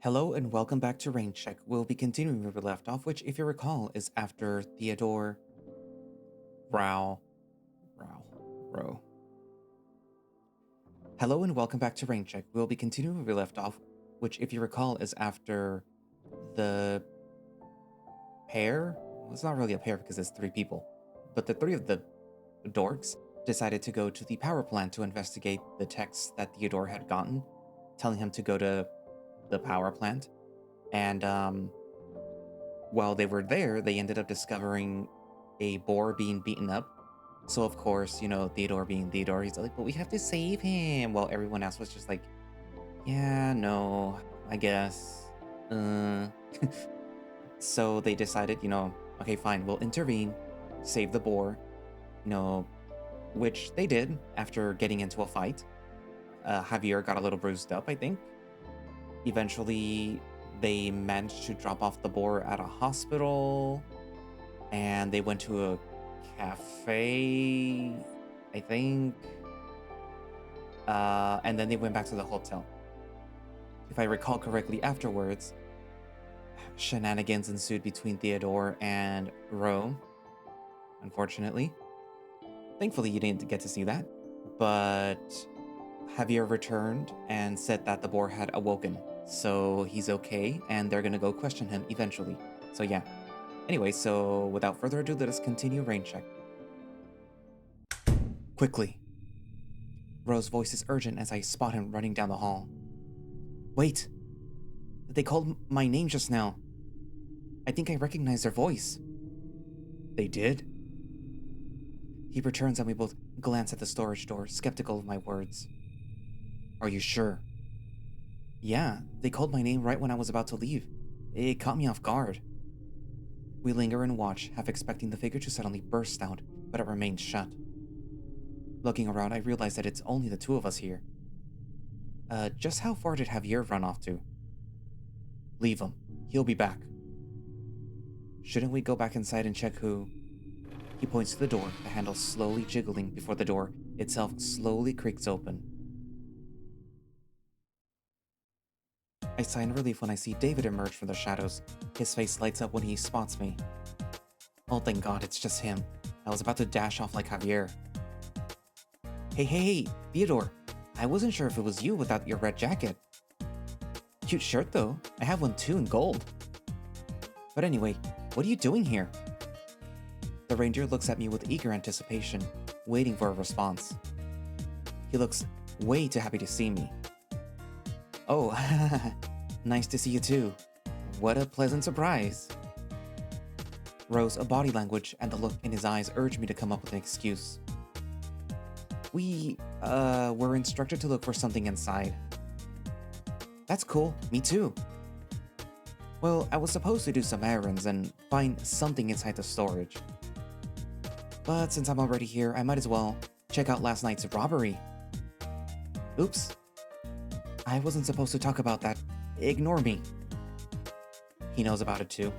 Hello and welcome back to Rain Check. We'll be continuing where we left off, which, if you recall, is after Theodore Rao. Rao. Ro. Hello and welcome back to Rain Check. We'll be continuing where we left off, which, if you recall, is after the pair. Well, it's not really a pair because it's three people, but the three of the dorks decided to go to the power plant to investigate the text that Theodore had gotten, telling him to go to the power plant. And while they were there, they ended up discovering a boar being beaten up. So of course, Theodore being Theodore, he's like, but we have to save him. While everyone else was just like, yeah, no, I guess. So they decided, okay, fine, we'll intervene, save the boar, which they did after getting into a fight. Javier got a little bruised up, I think. Eventually, they managed to drop off the boar at a hospital, and they went to a cafe, I think. And then they went back to the hotel. If I recall correctly, afterwards, shenanigans ensued between Theodore and Ro, unfortunately. Thankfully, you didn't get to see that, but Javier returned and said that the boar had awoken, so he's okay, and they're gonna go question him eventually. So yeah. Anyway, so without further ado, let us continue Rain Check. Quickly. Ro's voice is urgent as I spot him running down the hall. Wait! They called my name just now. I think I recognize their voice. They did? He returns and we both glance at the storage door, skeptical of my words. Are you sure? Yeah, they called my name right when I was about to leave. It caught me off guard. We linger and watch, half expecting the figure to suddenly burst out, but it remains shut. Looking around, I realize that it's only the two of us here. Just how far did Javier run off to? Leave him. He'll be back. Shouldn't we go back inside and check who? He points to the door, the handle slowly jiggling before the door itself slowly creaks open. I sigh in relief when I see David emerge from the shadows. His face lights up when he spots me. Oh, thank God, it's just him. I was about to dash off like Javier. Hey, Theodore. I wasn't sure if it was you without your red jacket. Cute shirt, though. I have one too in gold. But anyway, what are you doing here? The reindeer looks at me with eager anticipation, waiting for a response. He looks way too happy to see me. Oh, nice to see you too. What a pleasant surprise. Ro's body language and the look in his eyes urged me to come up with an excuse. We, were instructed to look for something inside. That's cool, me too. Well, I was supposed to do some errands and find something inside the storage. But since I'm already here, I might as well check out last night's robbery. Oops. I wasn't supposed to talk about that. Ignore me. He knows about it too.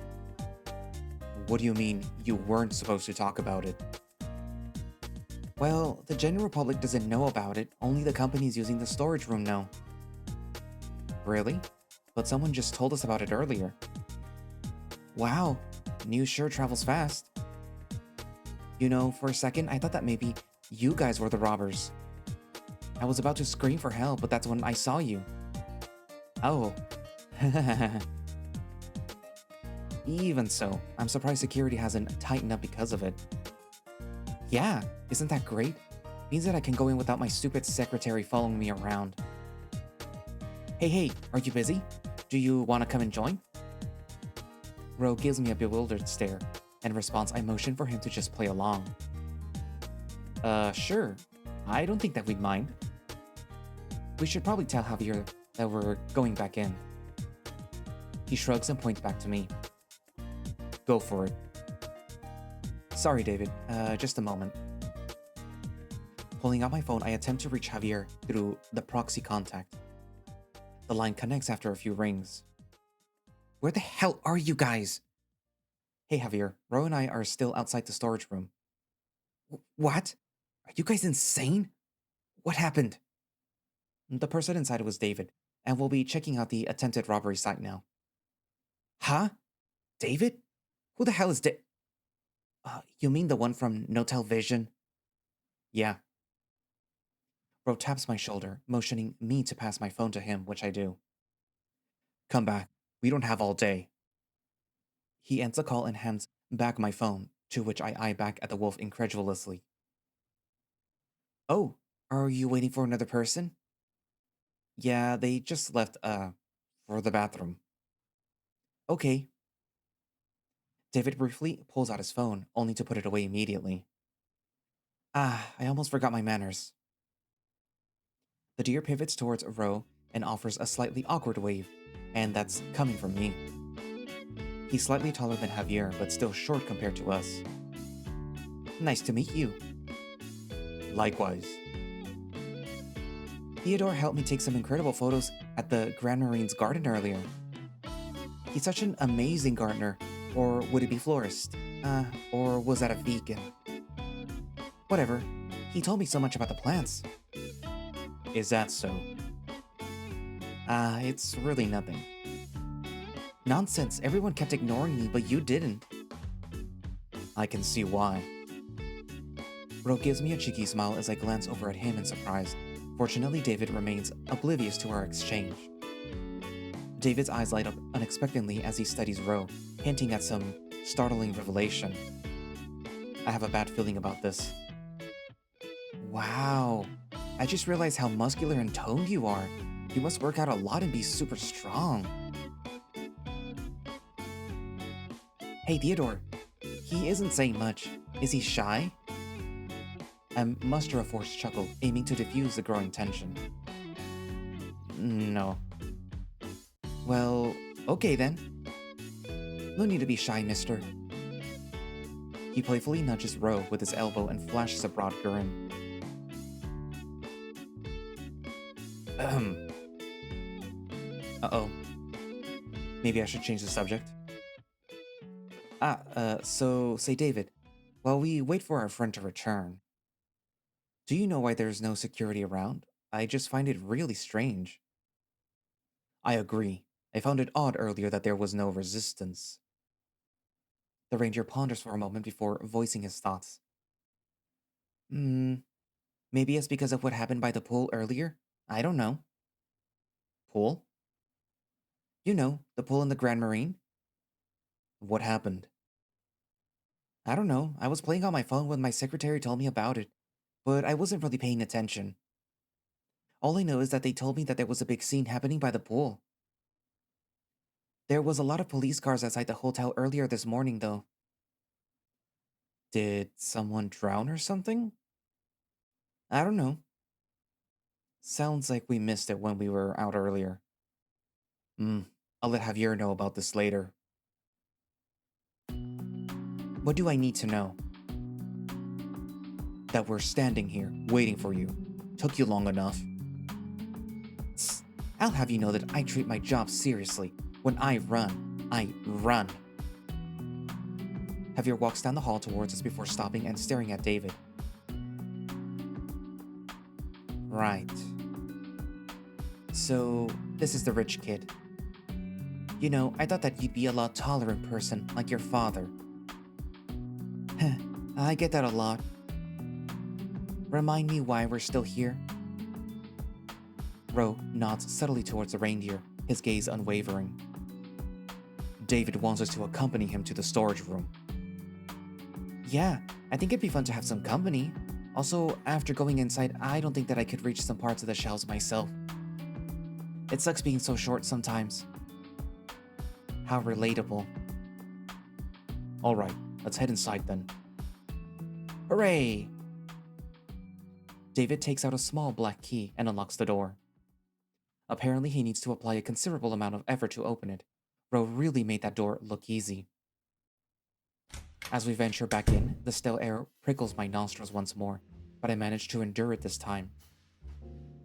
What do you mean, you weren't supposed to talk about it? Well, the general public doesn't know about it, only the companies using the storage room know. Really? But someone just told us about it earlier. Wow, news sure travels fast. For a second, I thought that maybe you guys were the robbers. I was about to scream for help, but that's when I saw you. Oh. Even so, I'm surprised security hasn't tightened up because of it. Yeah, isn't that great? Means that I can go in without my stupid secretary following me around. Hey, are you busy? Do you want to come and join? Ro gives me a bewildered stare. In response, I motion for him to just play along. Sure. I don't think that we'd mind. We should probably tell Javier that we're going back in. He shrugs and points back to me. Go for it. Sorry, David. Just a moment. Pulling out my phone, I attempt to reach Javier through the proxy contact. The line connects after a few rings. Where the hell are you guys? Hey, Javier. Ro and I are still outside the storage room. What? Are you guys insane? What happened? The person inside was David, and we'll be checking out the attempted robbery site now. Huh? David? Who the hell is you mean the one from No Television? Yeah. Ro taps my shoulder, motioning me to pass my phone to him, which I do. Come back. We don't have all day. He ends the call and hands back my phone, to which I eye back at the wolf incredulously. Oh, are you waiting for another person? Yeah, they just left, for the bathroom. Okay. David briefly pulls out his phone, only to put it away immediately. Ah, I almost forgot my manners. The deer pivots towards Ro and offers a slightly awkward wave, and that's coming from me. He's slightly taller than Javier, but still short compared to us. Nice to meet you. Likewise. Theodore helped me take some incredible photos at the Grand Marine's garden earlier. He's such an amazing gardener, or would it be florist? Or was that a vegan? Whatever. He told me so much about the plants. Is that so? It's really nothing. Nonsense, everyone kept ignoring me, but you didn't. I can see why. Ro gives me a cheeky smile as I glance over at him in surprise. Fortunately, David remains oblivious to our exchange. David's eyes light up unexpectedly as he studies Ro, hinting at some startling revelation. I have a bad feeling about this. Wow, I just realized how muscular and toned you are. You must work out a lot and be super strong. Hey Theodore, he isn't saying much. Is he shy? I muster a forced chuckle, aiming to diffuse the growing tension. No. Well, okay then. No need to be shy, mister. He playfully nudges Ro with his elbow and flashes a broad grin. Uh-oh. Maybe I should change the subject. So, say David, while we wait for our friend to return, do you know why there's no security around? I just find it really strange. I agree. I found it odd earlier that there was no resistance. The ranger ponders for a moment before voicing his thoughts. Maybe it's because of what happened by the pool earlier? I don't know. Pool? You know, the pool in the Grand Marine? What happened? I don't know. I was playing on my phone when my secretary told me about it, but I wasn't really paying attention. All I know is that they told me that there was a big scene happening by the pool. There was a lot of police cars outside the hotel earlier this morning, though. Did someone drown or something? I don't know. Sounds like we missed it when we were out earlier. I'll let Javier know about this later. What do I need to know? That we're standing here, waiting for you. Took you long enough. Tss, I'll have you know that I treat my job seriously. When I run. Javier walks down the hall towards us before stopping and staring at David. Right. So, this is the rich kid. You know, I thought that you'd be a lot taller in person, like your father. I get that a lot. Remind me why we're still here? Ro nods subtly towards the reindeer, his gaze unwavering. David wants us to accompany him to the storage room. Yeah, I think it'd be fun to have some company. Also, after going inside, I don't think that I could reach some parts of the shelves myself. It sucks being so short sometimes. How relatable. Alright, let's head inside then. Hooray! David takes out a small black key and unlocks the door. Apparently he needs to apply a considerable amount of effort to open it. Ro really made that door look easy. As we venture back in, the stale air prickles my nostrils once more, but I manage to endure it this time.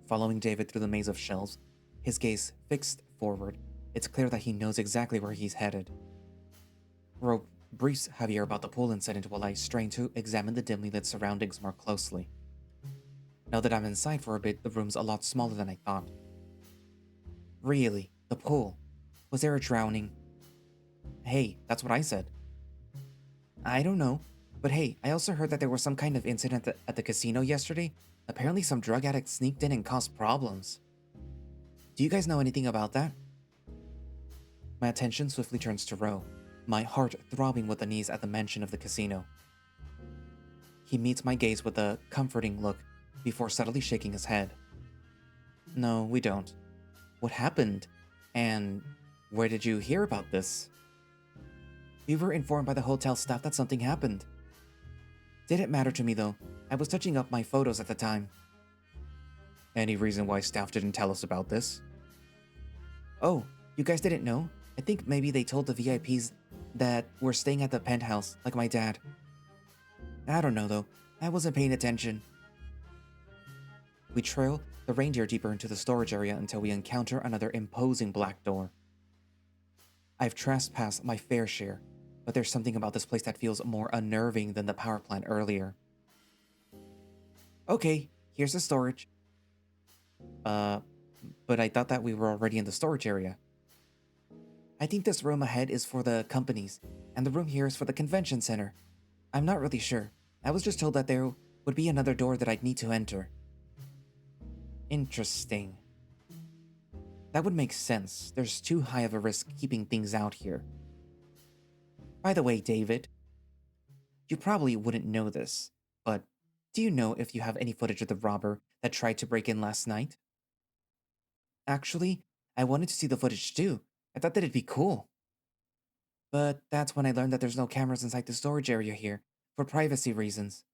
Following David through the maze of shelves, his gaze fixed forward, it's clear that he knows exactly where he's headed. Ro briefs Javier about the pool incident while I strain to examine the dimly lit surroundings more closely. Now that I'm inside for a bit, the room's a lot smaller than I thought. Really? The pool? Was there a drowning? Hey, that's what I said. I don't know. But hey, I also heard that there was some kind of incident at the casino yesterday. Apparently some drug addict sneaked in and caused problems. Do you guys know anything about that? My attention swiftly turns to Ro, my heart throbbing with unease at the mention of the casino. He meets my gaze with a comforting look before subtly shaking his head. No, we don't. What happened? And where did you hear about this? We were informed by the hotel staff that something happened. Didn't matter to me though. I was touching up my photos at the time. Any reason why staff didn't tell us about this? Oh, you guys didn't know? I think maybe they told the VIPs that were staying at the penthouse, like my dad. I don't know though. I wasn't paying attention. We trail the reindeer deeper into the storage area until we encounter another imposing black door. I've trespassed my fair share, but there's something about this place that feels more unnerving than the power plant earlier. Okay, here's the storage. But I thought that we were already in the storage area. I think this room ahead is for the companies, and the room here is for the convention center. I'm not really sure. I was just told that there would be another door that I'd need to enter. Interesting. That would make sense. There's too high of a risk keeping things out here. By the way, David, you probably wouldn't know this, but do you know if you have any footage of the robber that tried to break in last night? Actually, I wanted to see the footage too. I thought that it'd be cool. But that's when I learned that there's no cameras inside the storage area here, for privacy reasons.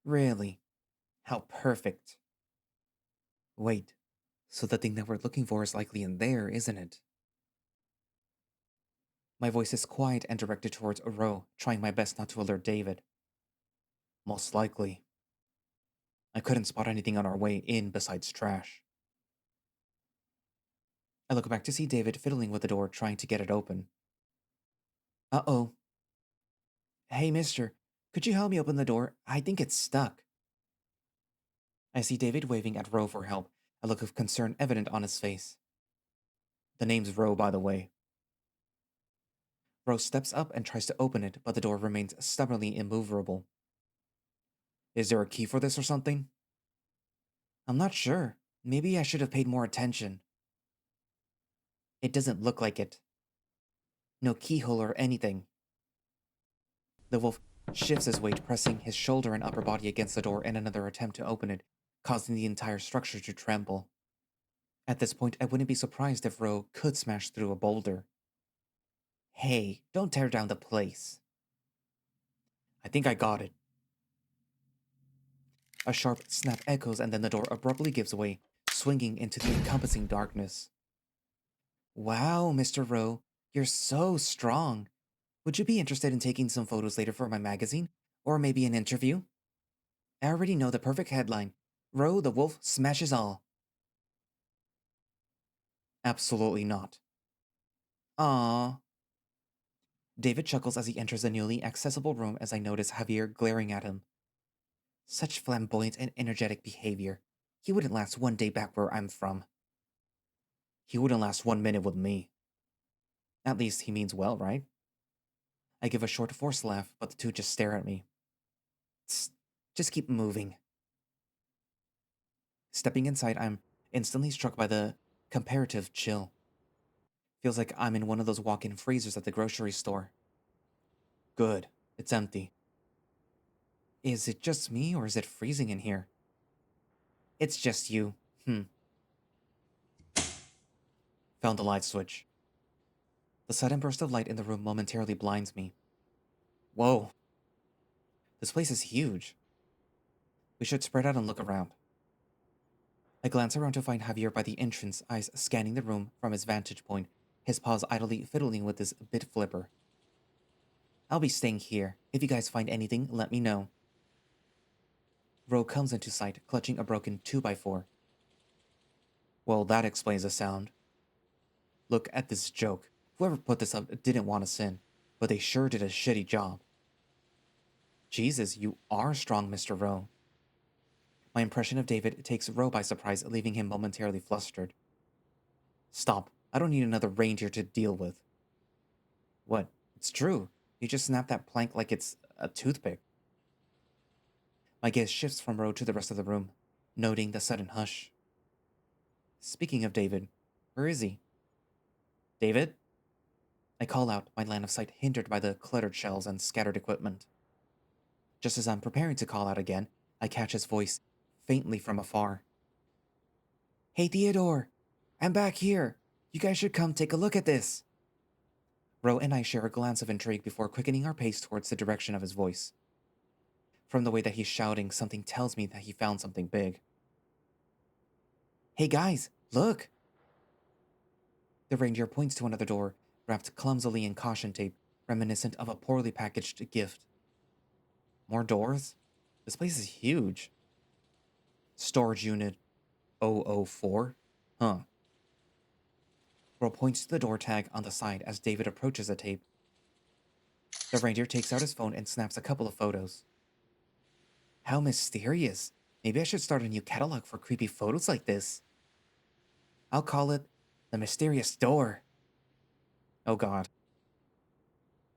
Really? How perfect. Wait, so the thing that we're looking for is likely in there, isn't it? My voice is quiet and directed towards Ro, trying my best not to alert David. Most likely. I couldn't spot anything on our way in besides trash. I look back to see David fiddling with the door, trying to get it open. Uh-oh. Hey, mister, could you help me open the door? I think it's stuck. I see David waving at Ro for help, a look of concern evident on his face. The name's Ro, by the way. Ro steps up and tries to open it, but the door remains stubbornly immovable. Is there a key for this or something? I'm not sure. Maybe I should have paid more attention. It doesn't look like it. No keyhole or anything. The wolf shifts his weight, pressing his shoulder and upper body against the door in another attempt to open it, causing the entire structure to tremble. At this point, I wouldn't be surprised if Ro could smash through a boulder. Hey, don't tear down the place. I think I got it. A sharp snap echoes and then the door abruptly gives way, swinging into the encompassing darkness. Wow, Mr. Ro, you're so strong. Would you be interested in taking some photos later for my magazine? Or maybe an interview? I already know the perfect headline. Ro the Wolf smashes all. Absolutely not. Aww. David chuckles as he enters the newly accessible room as I notice Javier glaring at him. Such flamboyant and energetic behavior. He wouldn't last one day back where I'm from. He wouldn't last 1 minute with me. At least he means well, right? I give a short forced laugh, but the two just stare at me. Tss, just keep moving. Stepping inside, I'm instantly struck by the comparative chill. Feels like I'm in one of those walk-in freezers at the grocery store. Good, it's empty. Is it just me, or is it freezing in here? It's just you. Found the light switch. The sudden burst of light in the room momentarily blinds me. Whoa. This place is huge. We should spread out and look around. I glance around to find Javier by the entrance, eyes scanning the room from his vantage point, his paws idly fiddling with his bit flipper. I'll be staying here. If you guys find anything, let me know. Ro comes into sight, clutching a broken 2x4. Well, that explains the sound. Look at this joke. Whoever put this up didn't want us in, but they sure did a shitty job. Jesus, you are strong, Mr. Ro. My impression of David takes Ro by surprise, leaving him momentarily flustered. Stop. I don't need another reindeer to deal with. What? It's true. You just snapped that plank like it's a toothpick. My gaze shifts from Ro to the rest of the room, noting the sudden hush. Speaking of David, where is he? David? I call out, my line of sight hindered by the cluttered shelves and scattered equipment. Just as I'm preparing to call out again, I catch his voice, faintly from afar. Hey Theodore! I'm back here! You guys should come take a look at this! Ro and I share a glance of intrigue before quickening our pace towards the direction of his voice. From the way that he's shouting, something tells me that he found something big. Hey guys, look! The reindeer points to another door, wrapped clumsily in caution tape, reminiscent of a poorly packaged gift. More doors? This place is huge. Storage unit 004? Huh. Ro points to the door tag on the side as David approaches the tape. The reindeer takes out his phone and snaps a couple of photos. How mysterious. Maybe I should start a new catalog for creepy photos like this. I'll call it The Mysterious Door. Oh god.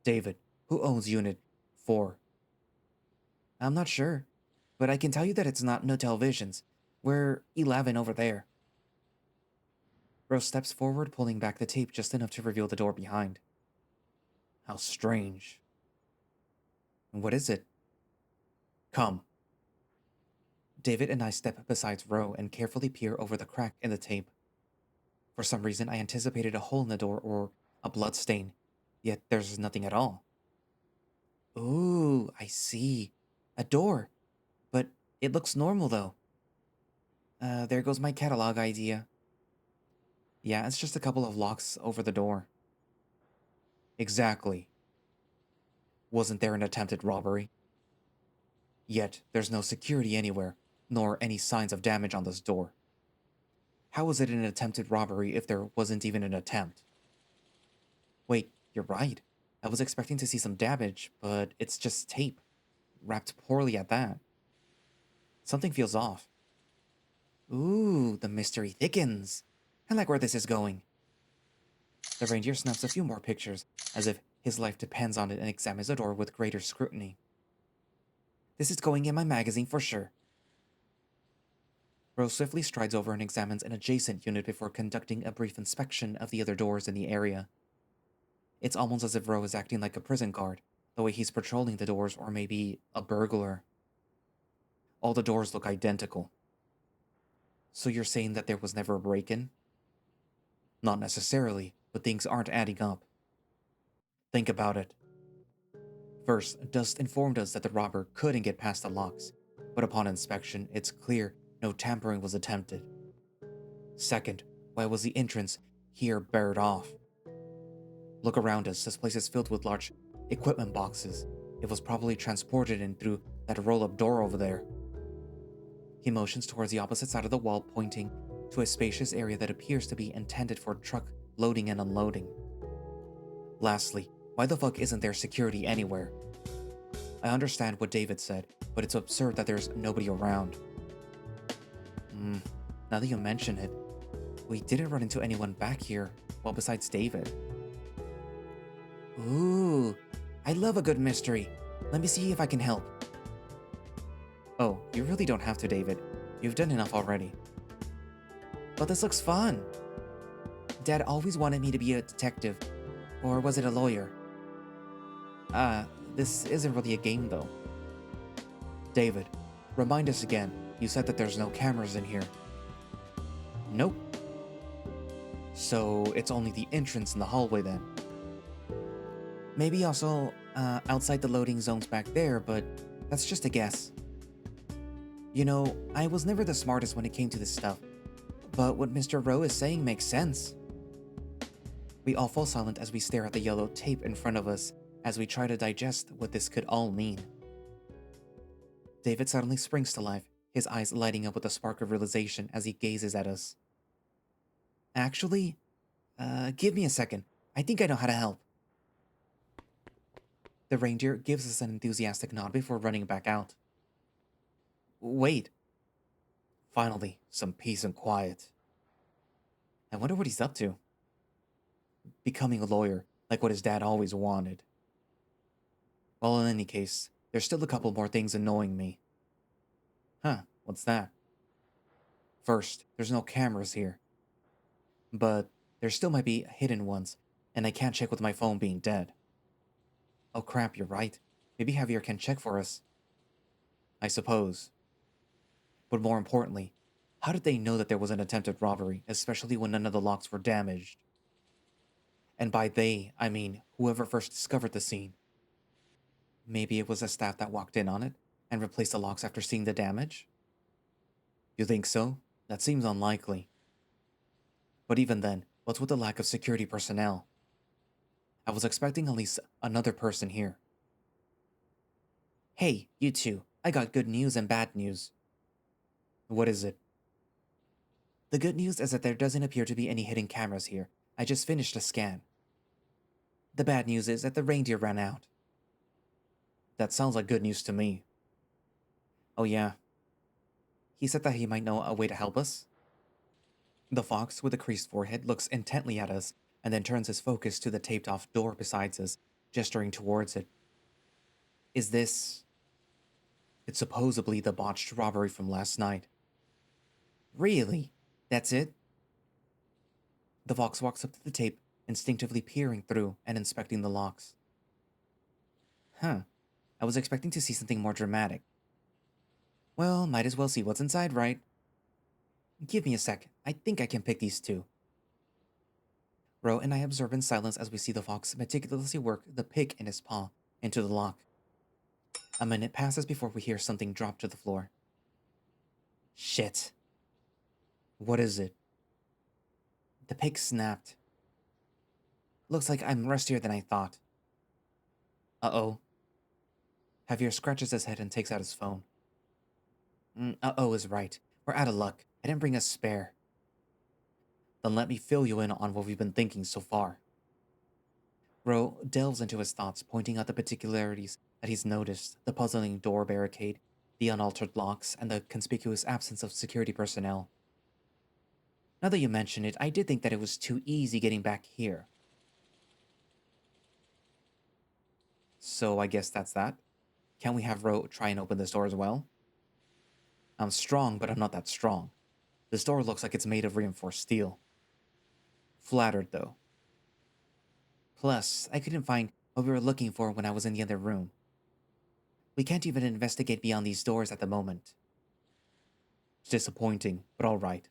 David, who owns Unit 4? I'm not sure, but I can tell you that it's not No Televisions. We're 11 over there. Rose steps forward, pulling back the tape just enough to reveal the door behind. How strange. What is it? Come. David and I step beside Ro and carefully peer over the crack in the tape. For some reason, I anticipated a hole in the door or a blood stain, yet there's nothing at all. Ooh, I see. A door. But it looks normal, though. There goes my catalog idea. Yeah, it's just a couple of locks over the door. Exactly. Wasn't there an attempted robbery? Yet, there's no security anywhere, nor any signs of damage on this door. How was it an attempted robbery if there wasn't even an attempt? Wait, you're right. I was expecting to see some damage, but it's just tape. Wrapped poorly at that. Something feels off. Ooh, the mystery thickens. I like where this is going. The reindeer snaps a few more pictures, as if his life depends on it, and examines the door with greater scrutiny. This is going in my magazine for sure. Rose swiftly strides over and examines an adjacent unit before conducting a brief inspection of the other doors in the area. It's almost as if Ro is acting like a prison guard, the way he's patrolling the doors, or maybe a burglar. All the doors look identical. So you're saying that there was never a break-in? Not necessarily, but things aren't adding up. Think about it. First, Dust informed us that the robber couldn't get past the locks, but upon inspection, it's clear no tampering was attempted. Second, why was the entrance here barred off? Look around us, this place is filled with large equipment boxes. It was probably transported in through that roll-up door over there. He motions towards the opposite side of the wall, pointing to a spacious area that appears to be intended for truck loading and unloading. Lastly, why the fuck isn't there security anywhere? I understand what David said, but it's absurd that there's nobody around. Now that you mention it, we didn't run into anyone back here, well besides David. Ooh, I love a good mystery. Let me see if I can help. Oh, you really don't have to, David. You've done enough already. But this looks fun. Dad always wanted me to be a detective. Or was it a lawyer? This isn't really a game though. David, remind us again. You said that there's no cameras in here. Nope. So it's only the entrance in the hallway then. Maybe also outside the loading zones back there, but that's just a guess. You know, I was never the smartest when it came to this stuff, but what Mr. Rowe is saying makes sense. We all fall silent as we stare at the yellow tape in front of us as we try to digest what this could all mean. David suddenly springs to life, his eyes lighting up with a spark of realization as he gazes at us. Actually, give me a second. I think I know how to help. The reindeer gives us an enthusiastic nod before running back out. Wait. Finally, some peace and quiet. I wonder what he's up to. Becoming a lawyer, like what his dad always wanted. Well, in any case, there's still a couple more things annoying me. Huh, what's that? First, there's no cameras here. But there still might be hidden ones, and I can't check with my phone being dead. Oh crap, you're right. Maybe Javier can check for us. I suppose. But more importantly, how did they know that there was an attempted robbery, especially when none of the locks were damaged? And by they, I mean whoever first discovered the scene. Maybe it was the staff that walked in on it and replaced the locks after seeing the damage? You think so? That seems unlikely. But even then, what's with the lack of security personnel? I was expecting at least another person here. Hey, you two, I got good news and bad news. What is it? The good news is that there doesn't appear to be any hidden cameras here. I just finished a scan. The bad news is that the reindeer ran out. That sounds like good news to me. Oh yeah. He said that he might know a way to help us. The fox with a creased forehead looks intently at us and then turns his focus to the taped-off door beside us, gesturing towards it. Is this... It's supposedly the botched robbery from last night. Really? That's it? The fox walks up to the tape, instinctively peering through and inspecting the locks. Huh. I was expecting to see something more dramatic. Well, might as well see what's inside, right? Give me a sec. I think I can pick these two. Ro and I observe in silence as we see the fox meticulously work the pick in his paw into the lock. A minute passes before we hear something drop to the floor. Shit. What is it? The pick snapped. Looks like I'm rustier than I thought. Uh-oh. Javier scratches his head and takes out his phone. Uh-oh is right. We're out of luck. I didn't bring a spare. Then let me fill you in on what we've been thinking so far. Ro delves into his thoughts, pointing out the particularities that he's noticed, the puzzling door barricade, the unaltered locks, and the conspicuous absence of security personnel. Now that you mention it, I did think that it was too easy getting back here. So I guess that's that. Can we have Ro try and open this door as well? I'm strong, but I'm not that strong. This door looks like it's made of reinforced steel. Flattered, though. Plus, I couldn't find what we were looking for when I was in the other room. We can't even investigate beyond these doors at the moment. It's disappointing, but alright.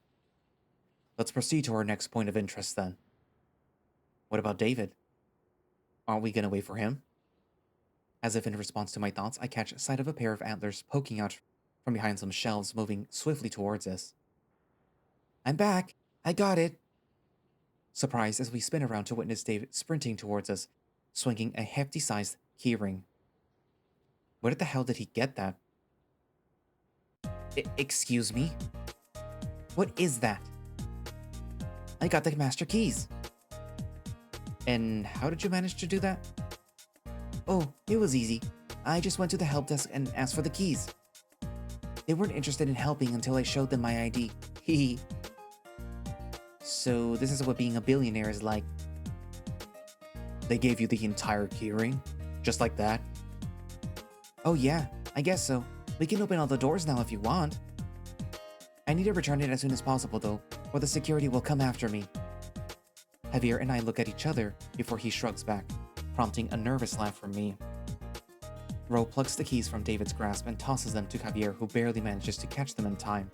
Let's proceed to our next point of interest then. What about David? Aren't we gonna wait for him? As if in response to my thoughts, I catch sight of a pair of antlers poking out from behind some shelves, moving swiftly towards us. I'm back! I got it! Surprised as we spin around to witness David sprinting towards us, swinging a hefty-sized keyring. Where the hell did he get that? Excuse me? What is that? I got the master keys. And how did you manage to do that? Oh, it was easy. I just went to the help desk and asked for the keys. They weren't interested in helping until I showed them my ID. Hehe. So this is what being a billionaire is like. They gave you the entire keyring? Just like that? Oh yeah, I guess so. We can open all the doors now if you want. I need to return it as soon as possible though, or the security will come after me. Javier and I look at each other before he shrugs back, prompting a nervous laugh from me. Ro plucks the keys from David's grasp and tosses them to Javier, who barely manages to catch them in time.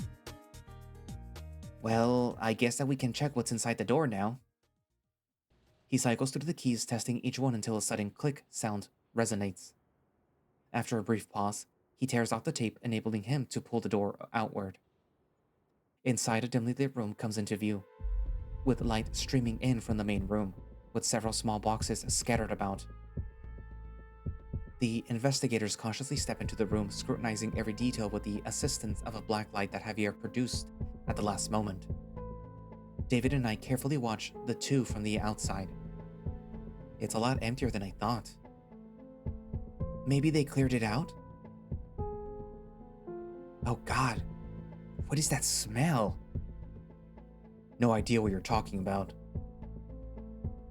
Well, I guess that we can check what's inside the door now. He cycles through the keys, testing each one until a sudden click sound resonates. After a brief pause, he tears off the tape, enabling him to pull the door outward. Inside, a dimly lit room comes into view, with light streaming in from the main room, with several small boxes scattered about. The investigators cautiously step into the room, scrutinizing every detail with the assistance of a black light that Javier produced at the last moment. David and I carefully watch the two from the outside. It's a lot emptier than I thought. Maybe they cleared it out? Oh God, what is that smell? No idea what you're talking about.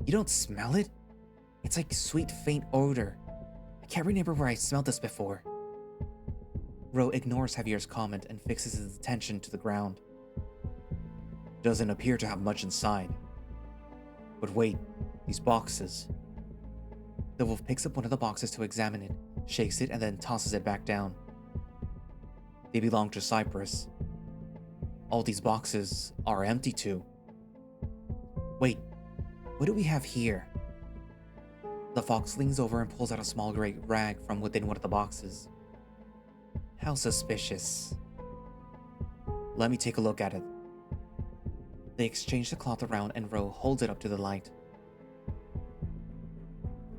You don't smell it? It's like sweet, faint odor. I can't remember where I smelled this before. Ro ignores Javier's comment and fixes his attention to the ground. Doesn't appear to have much inside. But wait, these boxes. The wolf picks up one of the boxes to examine it, shakes it, and then tosses it back down. They belong to Cyprus. All these boxes are empty too. Wait, what do we have here? The fox leans over and pulls out a small gray rag from within one of the boxes. How suspicious. Let me take a look at it. They exchange the cloth around and Ro holds it up to the light.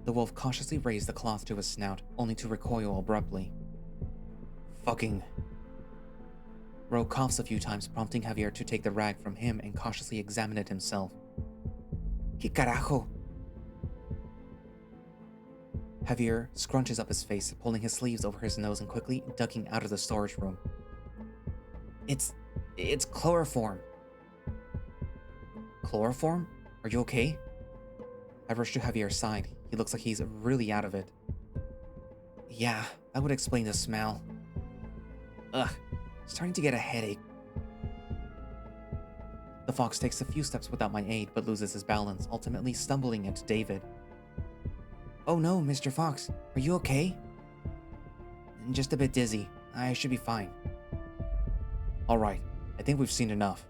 The wolf cautiously raised the cloth to his snout, only to recoil abruptly. Fucking... Ro coughs a few times, prompting Javier to take the rag from him and cautiously examine it himself. ¿Qué carajo? Javier scrunches up his face, pulling his sleeves over his nose and quickly ducking out of the storage room. It's chloroform. Chloroform? Are you okay? I rush to Javier's side. He looks like he's really out of it. Yeah, that would explain the smell. Ugh, starting to get a headache. The fox takes a few steps without my aid, but loses his balance, ultimately stumbling into David. Oh no, Mr. Fox, are you okay? Just a bit dizzy. I should be fine. Alright, I think we've seen enough.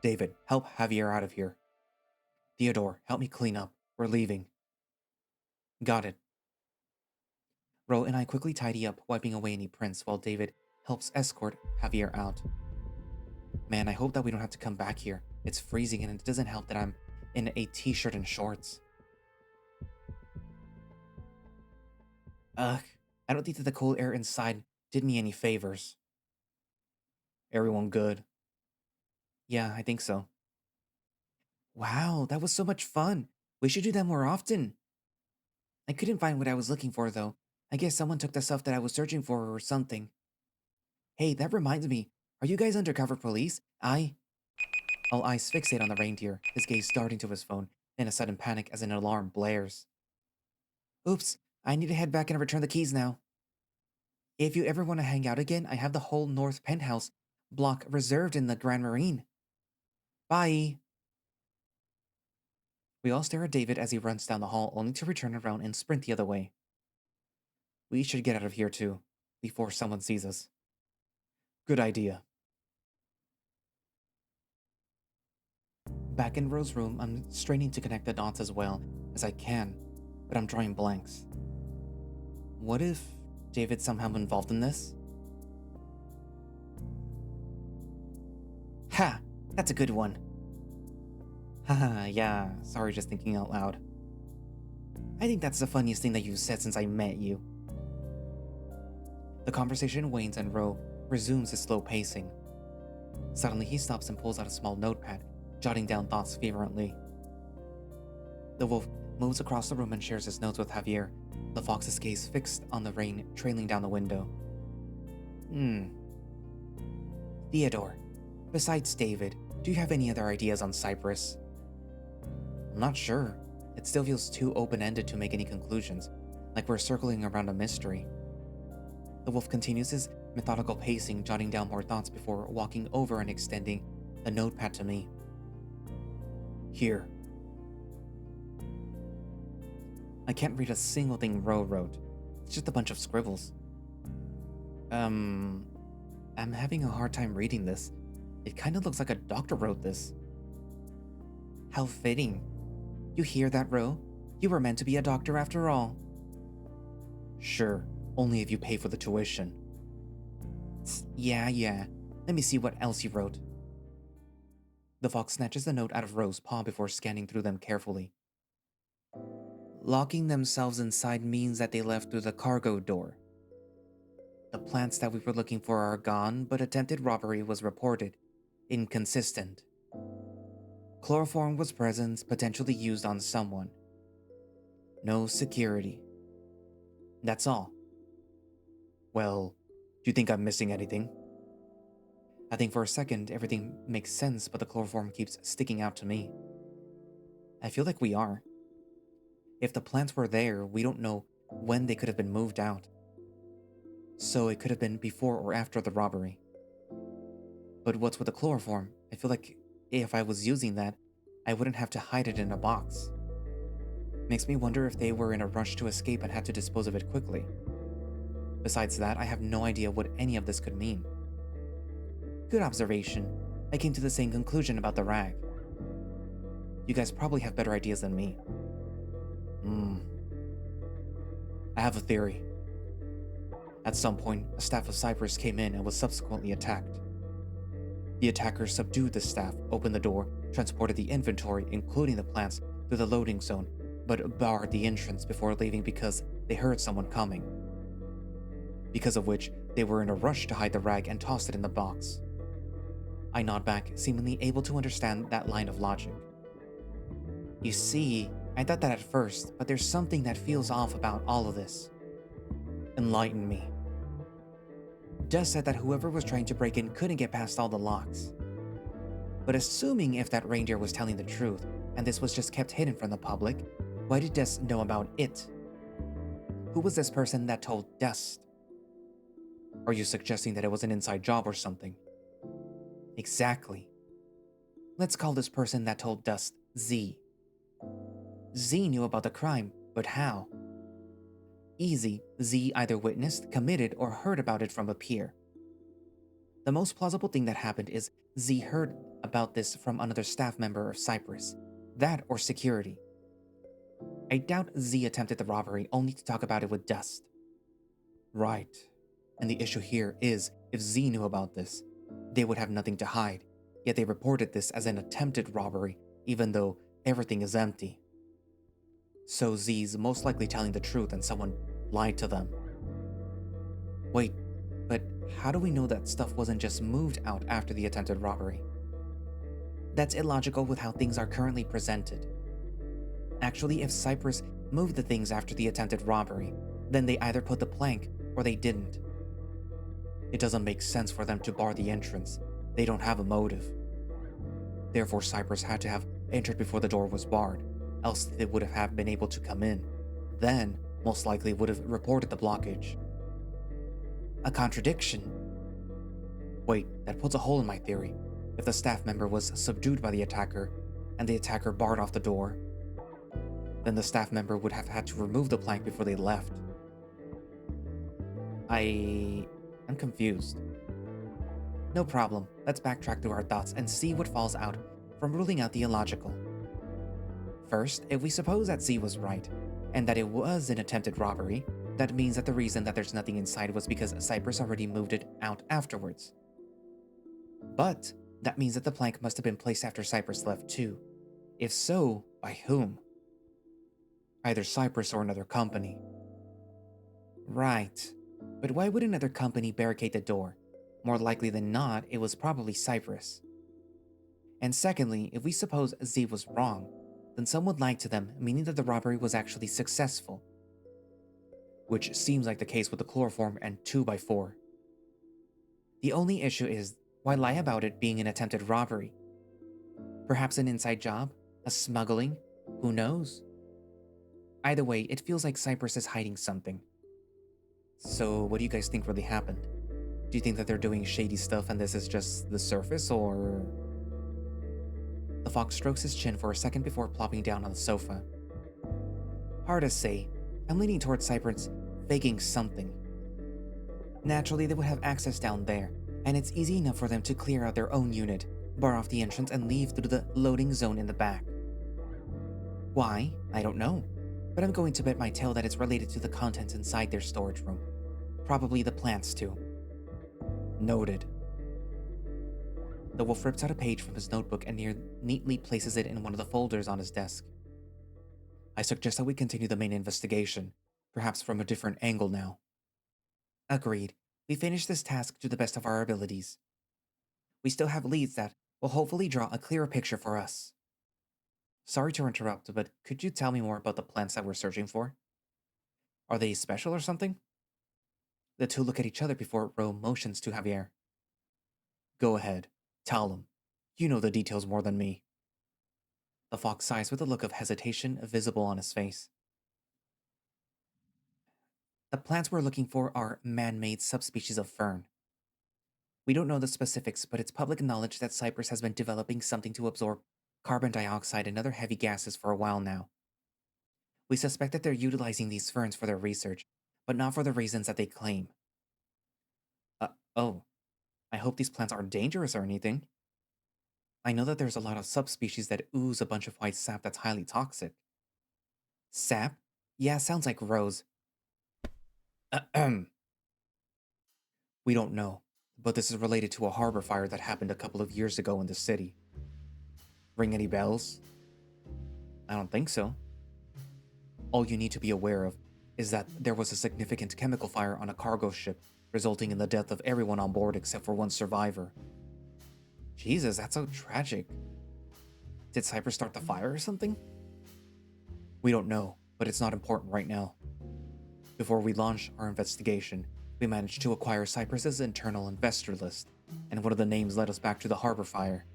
David, help Javier out of here. Theodore, help me clean up. We're leaving. Got it. Ro and I quickly tidy up, wiping away any prints, while David helps escort Javier out. Man, I hope that we don't have to come back here. It's freezing and it doesn't help that I'm in a t-shirt and shorts. Ugh, I don't think that the cold air inside did me any favors. Everyone good? Yeah, I think so. Wow, that was so much fun. We should do that more often. I couldn't find what I was looking for, though. I guess someone took the stuff that I was searching for or something. Hey, that reminds me. Are you guys undercover police? All eyes fixate on the reindeer, his gaze darting to his phone, in a sudden panic as an alarm blares. Oops, I need to head back and return the keys now. If you ever want to hang out again, I have the whole north penthouse block reserved in the Grand Marine. Bye. We all stare at David as he runs down the hall, only to return around and sprint the other way. We should get out of here too, before someone sees us. Good idea. Back in Ro's room, I'm straining to connect the dots as well as I can, but I'm drawing blanks. What if David's somehow involved in this? Ha! That's a good one. Haha, yeah, sorry, just thinking out loud. I think that's the funniest thing that you've said since I met you. The conversation wanes and Ro resumes his slow pacing. Suddenly he stops and pulls out a small notepad, jotting down thoughts fervently. The wolf moves across the room and shares his notes with Javier, the fox's gaze fixed on the rain trailing down the window. Theodore, besides David, do you have any other ideas on Cyprus? I'm not sure. It still feels too open-ended to make any conclusions, like we're circling around a mystery. The wolf continues his methodical pacing, jotting down more thoughts before walking over and extending a notepad to me. Here. I can't read a single thing Ro wrote. It's just a bunch of scribbles. I'm having a hard time reading this. It kind of looks like a doctor wrote this. How fitting. You hear that, Ro? You were meant to be a doctor after all. Sure, only if you pay for the tuition. Yeah. Let me see what else you wrote. The fox snatches the note out of Ro's paw before scanning through them carefully. Locking themselves inside means that they left through the cargo door. The plants that we were looking for are gone, but attempted robbery was reported. Inconsistent. Chloroform was present, potentially used on someone. No security. That's all. Well, do you think I'm missing anything? I think for a second everything makes sense, but the chloroform keeps sticking out to me. I feel like we are. If the plants were there, we don't know when they could have been moved out. So it could have been before or after the robbery. But what's with the chloroform? I feel like if I was using that, I wouldn't have to hide it in a box. Makes me wonder if they were in a rush to escape and had to dispose of it quickly. Besides that, I have no idea what any of this could mean. Good observation. I came to the same conclusion about the rag. You guys probably have better ideas than me. I have a theory. At some point, a staff of Cyprus came in and was subsequently attacked. The attackers subdued the staff, opened the door, transported the inventory, including the plants, to the loading zone, but barred the entrance before leaving because they heard someone coming. Because of which, they were in a rush to hide the rag and tossed it in the box. I nod back, seemingly able to understand that line of logic. You see, I thought that at first, but there's something that feels off about all of this. Enlighten me. Just said that whoever was trying to break in couldn't get past all the locks. But assuming if that reindeer was telling the truth, and this was just kept hidden from the public, why did Dust know about it? Who was this person that told Dust? Are you suggesting that it was an inside job or something? Exactly. Let's call this person that told Dust Z. Z knew about the crime, but how? Easy, Z either witnessed, committed, or heard about it from a peer. The most plausible thing that happened is Z heard about this from another staff member of Cyprus. That or security. I doubt Z attempted the robbery only to talk about it with Dust. Right. And the issue here is, if Z knew about this, they would have nothing to hide, yet they reported this as an attempted robbery, even though everything is empty. So Z's most likely telling the truth and someone lied to them. Wait, but how do we know that stuff wasn't just moved out after the attempted robbery? That's illogical with how things are currently presented. Actually, if Cyprus moved the things after the attempted robbery, then they either put the plank or they didn't. It doesn't make sense for them to bar the entrance. They don't have a motive. Therefore, Cyprus had to have entered before the door was barred, else they would have been able to come in. Then, most likely would have reported the blockage. A contradiction. Wait, that puts a hole in my theory. If the staff member was subdued by the attacker, and the attacker barred off the door, then the staff member would have had to remove the plank before they left. I'm confused. No problem, let's backtrack through our thoughts and see what falls out from ruling out the illogical. First, if we suppose that Z was right, and that it was an attempted robbery, that means that the reason that there's nothing inside was because Cyprus already moved it out afterwards. But that means that the plank must have been placed after Cyprus left too. If so, by whom? Either Cyprus or another company. Right. But why would another company barricade the door? More likely than not, it was probably Cyprus. And secondly, if we suppose Z was wrong, then someone lied to them, meaning that the robbery was actually successful. Which seems like the case with the chloroform and 2x4. The only issue is, why lie about it being an attempted robbery? Perhaps an inside job? A smuggling? Who knows? Either way, it feels like Cyprus is hiding something. So, what do you guys think really happened? Do you think that they're doing shady stuff and this is just the surface, or...? The fox strokes his chin for a second before plopping down on the sofa. Hard to say. I'm leaning towards Cyprus faking something. Naturally, they would have access down there, and it's easy enough for them to clear out their own unit, bar off the entrance, and leave through the loading zone in the back. Why? I don't know. But I'm going to bet my tail that it's related to the contents inside their storage room. Probably the plants, too. Noted. The wolf rips out a page from his notebook and neatly places it in one of the folders on his desk. I suggest that we continue the main investigation, perhaps from a different angle now. Agreed. We finish this task to the best of our abilities. We still have leads that will hopefully draw a clearer picture for us. Sorry to interrupt, but could you tell me more about the plants that we're searching for? Are they special or something? The two look at each other before Ro motions to Javier. Go ahead. Tell them. You know the details more than me. The fox sighs with a look of hesitation visible on his face. The plants we're looking for are man-made subspecies of fern. We don't know the specifics, but it's public knowledge that Cyprus has been developing something to absorb carbon dioxide and other heavy gases for a while now. We suspect that they're utilizing these ferns for their research, but not for the reasons that they claim. Oh, I hope these plants aren't dangerous or anything. I know that there's a lot of subspecies that ooze a bunch of white sap that's highly toxic. Sap? Yeah, sounds like rose. Ahem. We don't know, but this is related to a harbor fire that happened a couple of years ago in the city. Ring any bells? I don't think so. All you need to be aware of is that there was a significant chemical fire on a cargo ship, resulting in the death of everyone on board except for one survivor. Jesus, that's so tragic. Did Cyprus start the fire or something? We don't know, but it's not important right now. Before we launch our investigation, we managed to acquire Cyprus's internal investor list, and one of the names led us back to the harbor fire.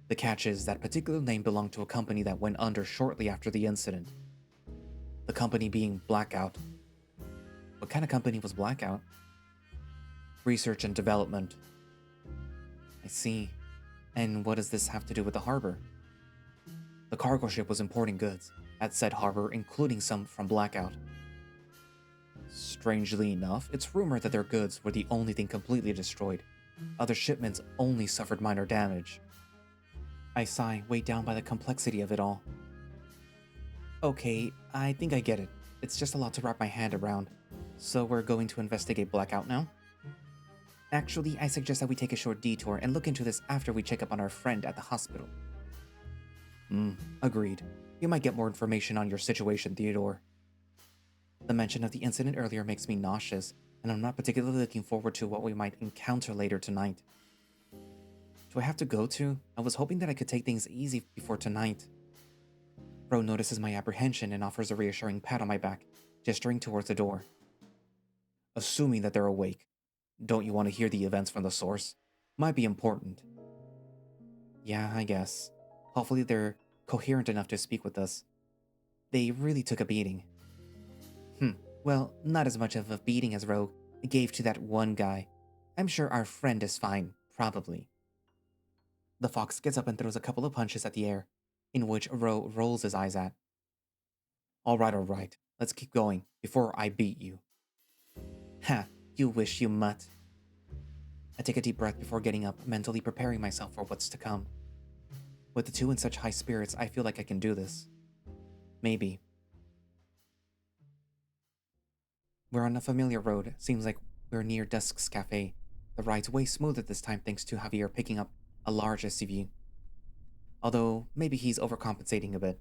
The catch is that particular name belonged to a company that went under shortly after the incident. The company being Blackout. What kind of company was Blackout? Research and development. I see. And what does this have to do with the harbor? The cargo ship was importing goods at said harbor, including some from Blackout. Strangely enough, it's rumored that their goods were the only thing completely destroyed. Other shipments only suffered minor damage. I sigh, weighed down by the complexity of it all. Okay, I think I get it. It's just a lot to wrap my hand around. So we're going to investigate Blackout now? Actually, I suggest that we take a short detour and look into this after we check up on our friend at the hospital. Agreed. You might get more information on your situation, Theodore. The mention of the incident earlier makes me nauseous, and I'm not particularly looking forward to what we might encounter later tonight. Do I have to go to? I was hoping that I could take things easy before tonight. Bro notices my apprehension and offers a reassuring pat on my back, gesturing towards the door. Assuming that they're awake. Don't you want to hear the events from the source? Might be important. Yeah, I guess. Hopefully they're coherent enough to speak with us. They really took a beating. Well, not as much of a beating as Rogue gave to that one guy. I'm sure our friend is fine, probably. The fox gets up and throws a couple of punches at the air, in which Ro rolls his eyes at. Alright, let's keep going, before I beat you. Ha, you wish you mutt. I take a deep breath before getting up, mentally preparing myself for what's to come. With the two in such high spirits, I feel like I can do this. Maybe. We're on a familiar road. Seems like we're near Dusk's cafe. The ride's way smoother this time thanks to Javier picking up a large SUV. Although, maybe he's overcompensating a bit.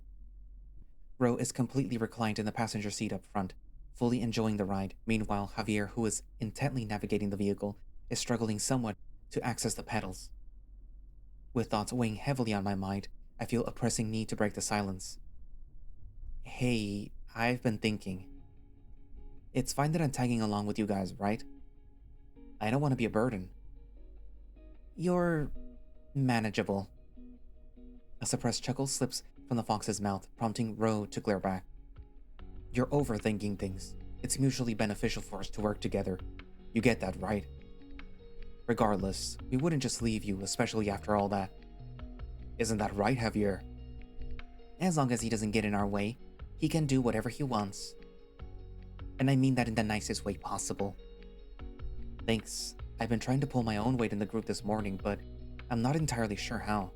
Ro is completely reclined in the passenger seat up front, fully enjoying the ride. Meanwhile, Javier, who is intently navigating the vehicle, is struggling somewhat to access the pedals. With thoughts weighing heavily on my mind, I feel a pressing need to break the silence. Hey, I've been thinking. It's fine that I'm tagging along with you guys, right? I don't want to be a burden. You're manageable. A suppressed chuckle slips from the fox's mouth, prompting Ro to glare back. You're overthinking things. It's mutually beneficial for us to work together. You get that, right? Regardless, we wouldn't just leave you, especially after all that. Isn't that right, Javier? As long as he doesn't get in our way, he can do whatever he wants. And I mean that in the nicest way possible. Thanks. I've been trying to pull my own weight in the group this morning, but I'm not entirely sure how.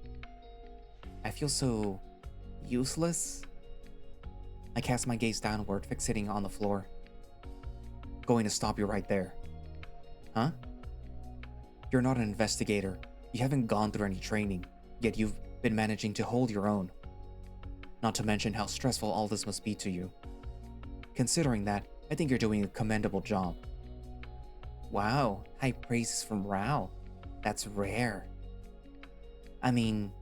I feel so useless. I cast my gaze downward, fixating on the floor. Going to stop you right there. Huh? You're not an investigator. You haven't gone through any training, yet you've been managing to hold your own. Not to mention how stressful all this must be to you. Considering that, I think you're doing a commendable job. Wow, high praises from Rao. That's rare. I mean,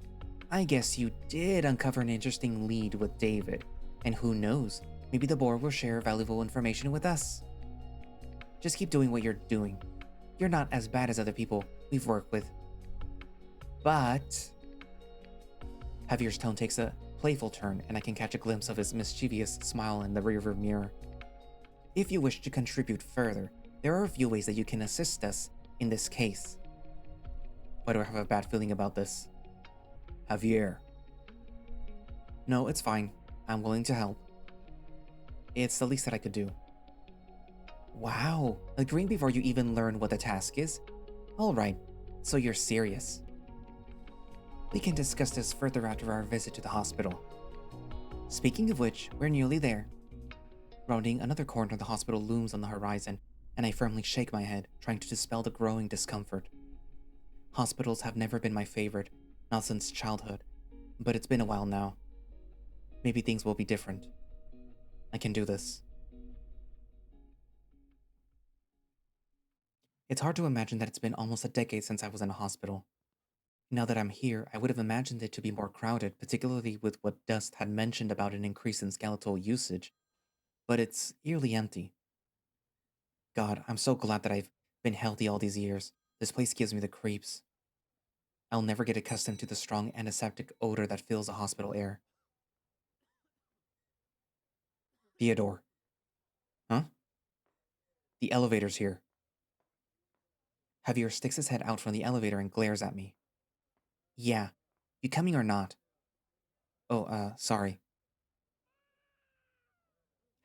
I guess you did uncover an interesting lead with David, and who knows, maybe the boar will share valuable information with us. Just keep doing what you're doing. You're not as bad as other people we've worked with. But... Javier's tone takes a playful turn, and I can catch a glimpse of his mischievous smile in the rearview mirror. If you wish to contribute further, there are a few ways that you can assist us in this case. Why do I have a bad feeling about this? Javier. No, it's fine. I'm willing to help. It's the least that I could do. Wow, agreeing before you even learn what the task is? Alright, so you're serious. We can discuss this further after our visit to the hospital. Speaking of which, we're nearly there. Rounding another corner, the hospital looms on the horizon, and I firmly shake my head, trying to dispel the growing discomfort. Hospitals have never been my favorite, not since childhood, but it's been a while now. Maybe things will be different. I can do this. It's hard to imagine that it's been almost a decade since I was in a hospital. Now that I'm here, I would have imagined it to be more crowded, particularly with what Dust had mentioned about an increase in skeletal usage, but it's eerily empty. God, I'm so glad that I've been healthy all these years. This place gives me the creeps. I'll never get accustomed to the strong antiseptic odor that fills the hospital air. Theodore. Huh? The elevator's here. Javier sticks his head out from the elevator and glares at me. Yeah. You coming or not? Oh, sorry.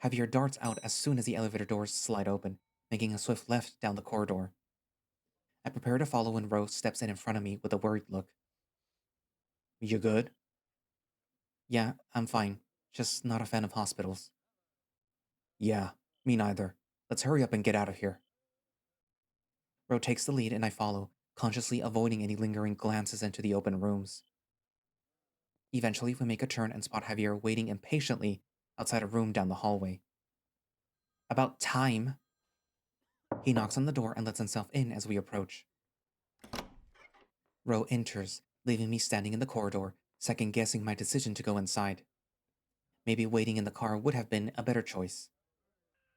Javier darts out as soon as the elevator doors slide open, making a swift left down the corridor. I prepare to follow when Rose steps in front of me with a worried look. You good? Yeah, I'm fine. Just not a fan of hospitals. Yeah, me neither. Let's hurry up and get out of here. Ro takes the lead and I follow, consciously avoiding any lingering glances into the open rooms. Eventually, we make a turn and spot Javier waiting impatiently outside a room down the hallway. About time. He knocks on the door and lets himself in as we approach. Ro enters, leaving me standing in the corridor, second-guessing my decision to go inside. Maybe waiting in the car would have been a better choice.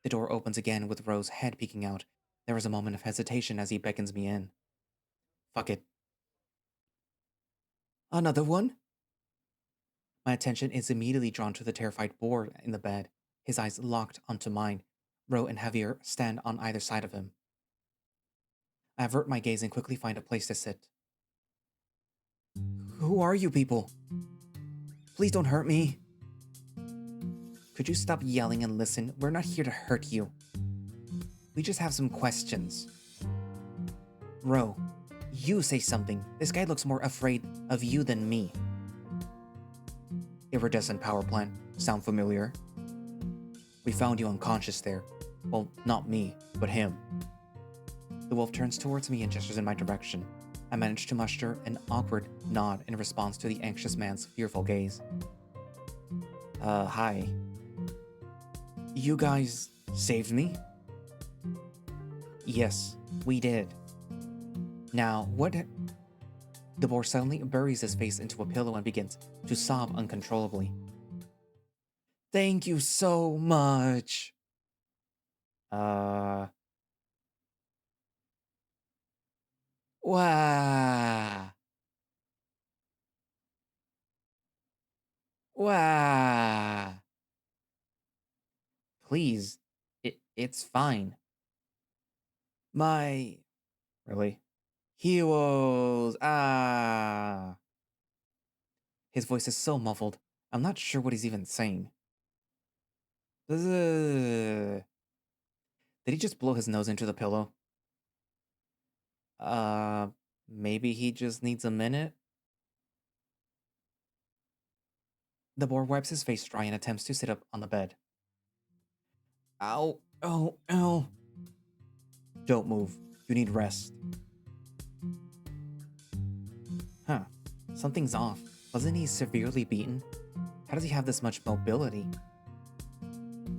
The door opens again with Ro's head peeking out. There is a moment of hesitation as he beckons me in. Fuck it. Another one? My attention is immediately drawn to the terrified boar in the bed, his eyes locked onto mine. Ro and Javier stand on either side of him. I avert my gaze and quickly find a place to sit. Who are you people? Please don't hurt me. Could you stop yelling and listen? We're not here to hurt you. We just have some questions. Ro, you say something. This guy looks more afraid of you than me. Iridescent power plant. Sound familiar? We found you unconscious there. Well, not me, but him. The wolf turns towards me and gestures in my direction. I manage to muster an awkward nod in response to the anxious man's fearful gaze. Hi. You guys saved me? Yes, we did. Now, what... The boar suddenly buries his face into a pillow and begins to sob uncontrollably. Thank you so much. Wah. Wah. Please, it's fine. My... Really? Heroes, ah. His voice is so muffled, I'm not sure what he's even saying. Did he just blow his nose into the pillow? Maybe he just needs a minute? The boar wipes his face dry and attempts to sit up on the bed. Ow, ow, ow. Don't move. You need rest. Huh. Something's off. Wasn't he severely beaten? How does he have this much mobility?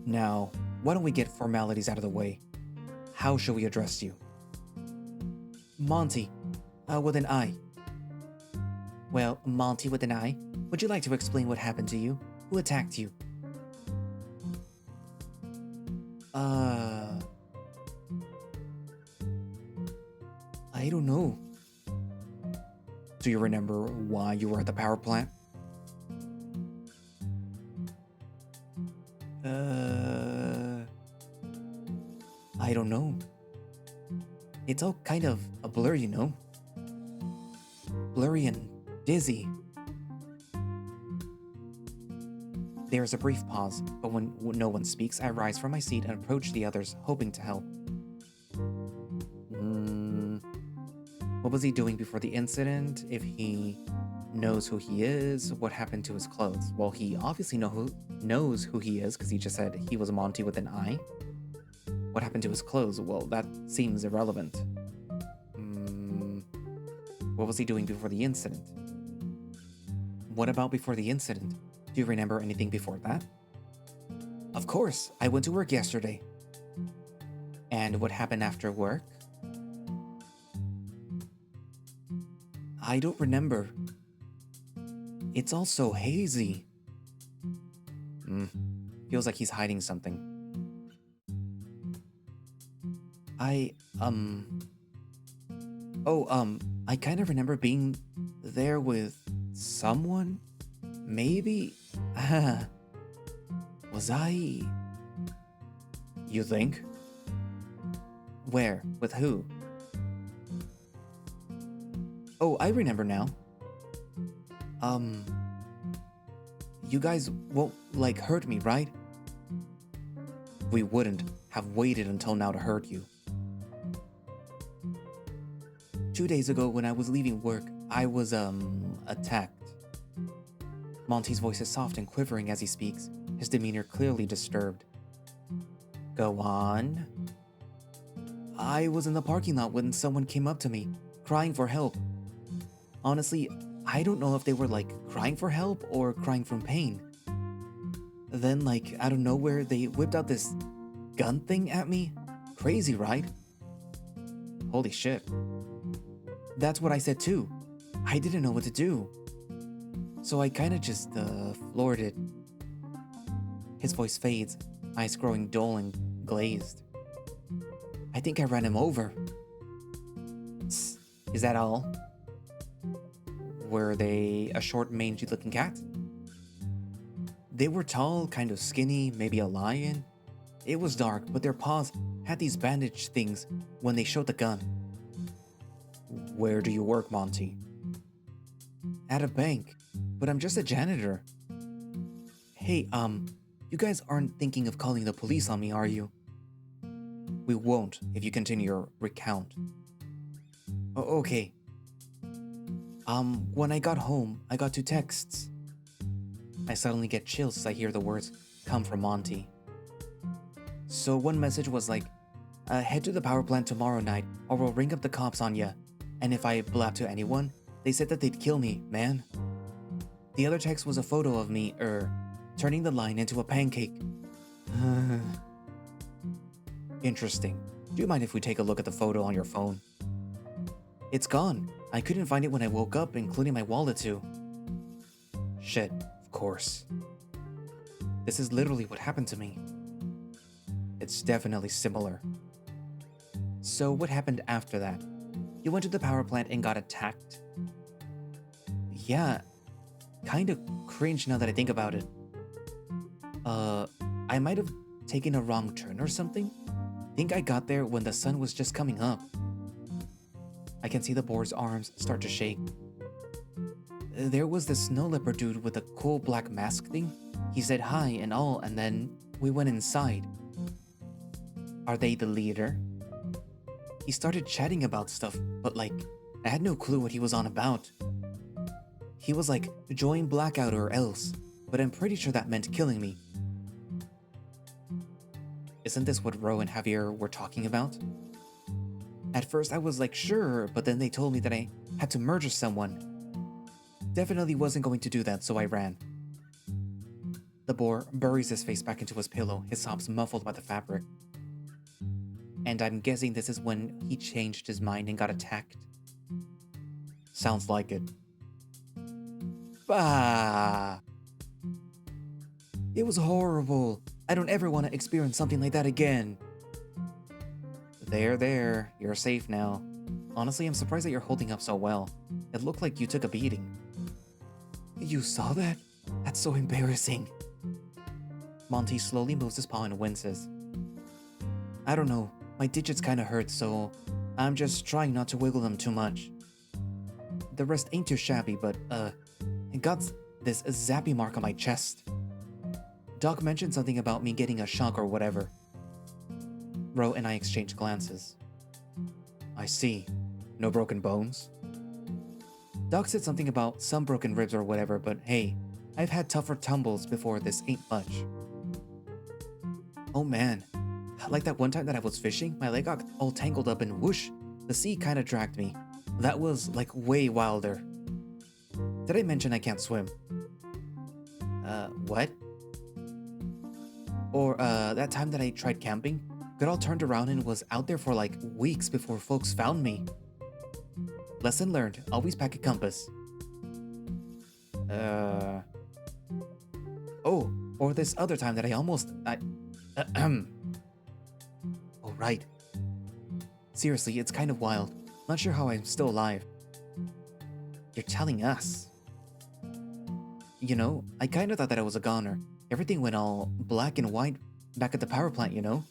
Now, why don't we get formalities out of the way? How shall we address you? Monty, with an I. Well, Monty with an I, would you like to explain what happened to you? Who attacked you? I don't know. Do you remember why you were at the power plant? I don't know. It's all kind of a blur, you know? Blurry and dizzy. There is a brief pause, but when no one speaks, I rise from my seat and approach the others, hoping to help. What was he doing before the incident? If he knows who he is, what happened to his clothes? Well, he obviously knows who he is because he just said he was Monty with an I. What happened to his clothes? Well, that seems irrelevant. What was he doing before the incident? What about before the incident? Do you remember anything before that? Of course, I went to work yesterday. And what happened after work? I don't remember. It's all so hazy. Feels like he's hiding something. I kind of remember being there with someone. Maybe. Was I? You think? Where? With who? Oh, I remember now. You guys won't, hurt me, right? We wouldn't have waited until now to hurt you. 2 days ago, when I was leaving work, I was, attacked. Monty's voice is soft and quivering as he speaks, his demeanor clearly disturbed. Go on. I was in the parking lot when someone came up to me, crying for help. Honestly, I don't know if they were crying for help or crying from pain. Then out of nowhere, they whipped out this gun thing at me. Crazy, right? Holy shit. That's what I said too. I didn't know what to do. So I kinda just floored it. His voice fades, eyes growing dull and glazed. I think I ran him over. Is that all? Were they a short, mangy-looking cat? They were tall, kind of skinny, maybe a lion. It was dark, but their paws had these bandage things when they showed the gun. Where do you work, Monty? At a bank, but I'm just a janitor. Hey, you guys aren't thinking of calling the police on me, are you? We won't if you continue your recount. Okay. When I got home, I got 2 texts. I suddenly get chills as I hear the words come from Monty. So one message was head to the power plant tomorrow night or we'll ring up the cops on ya. And if I blab to anyone, they said that they'd kill me, man. The other text was a photo of me, turning the line into a pancake. Interesting. Do you mind if we take a look at the photo on your phone? It's gone. I couldn't find it when I woke up, including my wallet too. Shit, of course. This is literally what happened to me. It's definitely similar. So what happened after that? You went to the power plant and got attacked? Yeah, kinda cringe now that I think about it. I might have taken a wrong turn or something? Think I got there when the sun was just coming up. I can see the boar's arms start to shake. There was this snow leopard dude with a cool black mask thing. He said hi and all, and then we went inside. Are they the leader? He started chatting about stuff, but I had no clue what he was on about. He was join blackout or else, but I'm pretty sure that meant killing me. Isn't this what Ro and Javier were talking about? At first I was sure, but then they told me that I had to murder someone. Definitely wasn't going to do that, so I ran. The boar buries his face back into his pillow, his sobs muffled by the fabric. And I'm guessing this is when he changed his mind and got attacked. Sounds like it. Bah! It was horrible. I don't ever want to experience something like that again. There, you're safe now. Honestly, I'm surprised that you're holding up so well. It looked like you took a beating. You saw that? That's so embarrassing. Monty slowly moves his paw and winces. I don't know, my digits kinda hurt, so I'm just trying not to wiggle them too much. The rest ain't too shabby, but, it got this zappy mark on my chest. Doc mentioned something about me getting a shock or whatever. Ro and I exchanged glances. I see. No broken bones? Doc said something about some broken ribs or whatever, but hey, I've had tougher tumbles before, this ain't much. Oh man, like that one time that I was fishing, my leg got all tangled up and whoosh, the sea kinda dragged me. That was like way wilder. Did I mention I can't swim? What? Or, that time that I tried camping? Got all turned around and was out there for like weeks before folks found me. Lesson learned, always pack a compass. Oh, or this other time that Oh, right. Seriously, it's kind of wild. Not sure how I'm still alive. You're telling us. You know, I kinda thought that I was a goner. Everything went all black and white back at the power plant, you know?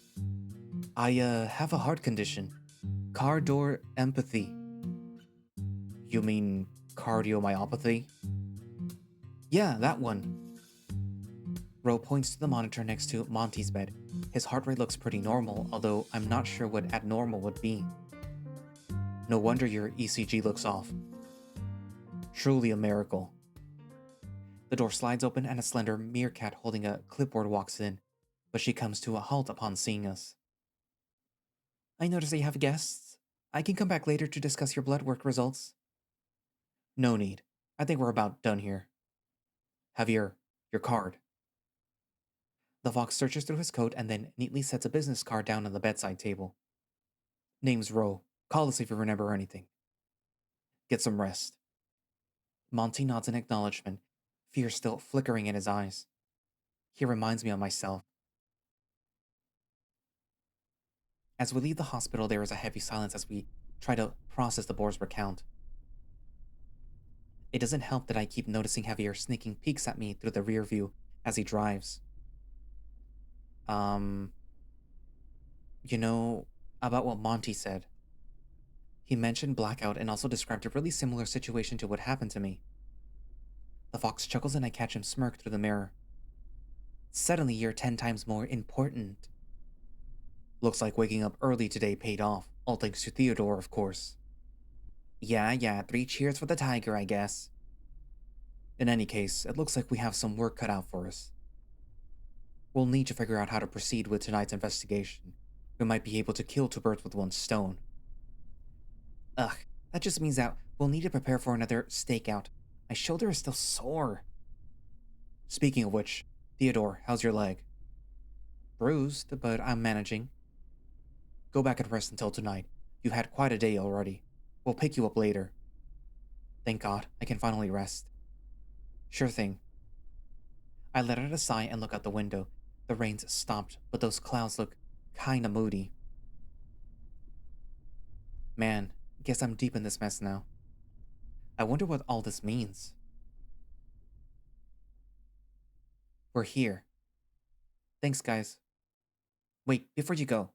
I, have a heart condition. Car door empathy. You mean cardiomyopathy? Yeah, that one. Ro points to the monitor next to Monty's bed. His heart rate looks pretty normal, although I'm not sure what abnormal would be. No wonder your ECG looks off. Truly a miracle. The door slides open and a slender meerkat holding a clipboard walks in, but she comes to a halt upon seeing us. I notice that you have guests. I can come back later to discuss your blood work results. No need. I think we're about done here. Have your card. The fox searches through his coat and then neatly sets a business card down on the bedside table. Name's Ro. Call us if you remember anything. Get some rest. Monty nods in acknowledgement, fear still flickering in his eyes. He reminds me of myself. As we leave the hospital, there is a heavy silence as we try to process the boar's recount. It doesn't help that I keep noticing Javier sneaking peeks at me through the rear view as he drives. You know, about what Monty said. He mentioned blackout and also described a really similar situation to what happened to me. The fox chuckles and I catch him smirk through the mirror. Suddenly you're 10 times more important. Looks like waking up early today paid off, all thanks to Theodore, of course. Yeah, 3 cheers for the tiger, I guess. In any case, it looks like we have some work cut out for us. We'll need to figure out how to proceed with tonight's investigation. We might be able to kill 2 birds with 1 stone. Ugh, that just means that we'll need to prepare for another stakeout. My shoulder is still sore. Speaking of which, Theodore, how's your leg? Bruised, but I'm managing. Go back and rest until tonight. You've had quite a day already. We'll pick you up later. Thank God, I can finally rest. Sure thing. I let out a sigh and look out the window. The rain's stopped, but those clouds look kinda moody. Man, guess I'm deep in this mess now. I wonder what all this means. We're here. Thanks, guys. Wait, before you go.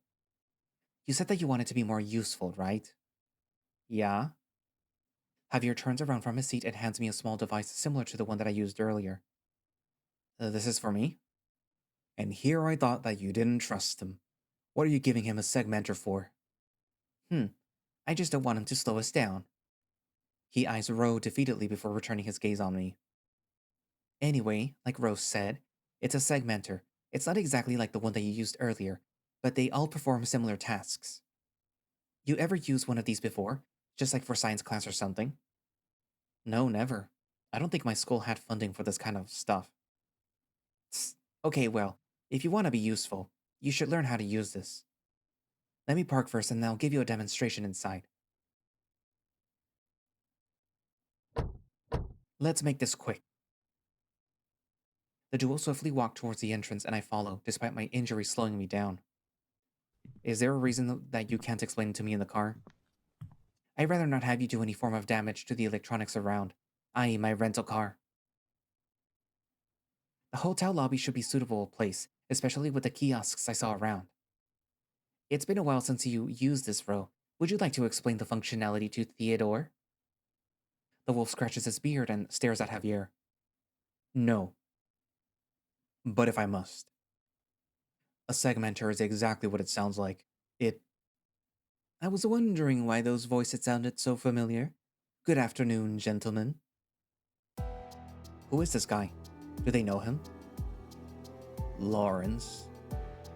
You said that you wanted to be more useful, right? Yeah? Javier turns around from his seat and hands me a small device similar to the one that I used earlier. This is for me? And here I thought that you didn't trust him. What are you giving him a segmenter for? I just don't want him to slow us down. He eyes Ro defeatedly before returning his gaze on me. Anyway, like Rose said, it's a segmenter. It's not exactly like the one that you used earlier, but they all perform similar tasks. You ever used one of these before? Just like for science class or something? No, never. I don't think my school had funding for this kind of stuff. Tss. Okay, well, if you want to be useful, you should learn how to use this. Let me park first and I'll give you a demonstration inside. Let's make this quick. The duo swiftly walk towards the entrance and I follow, despite my injury slowing me down. Is there a reason that you can't explain it to me in the car? I'd rather not have you do any form of damage to the electronics around, i.e. my rental car. The hotel lobby should be a suitable place, especially with the kiosks I saw around. It's been a while since you used this row. Would you like to explain the functionality to Theodore? The wolf scratches his beard and stares at Javier. No. But if I must. A segmenter is exactly what it sounds like. I was wondering why those voices sounded so familiar. Good afternoon, gentlemen. Who is this guy? Do they know him? Lawrence.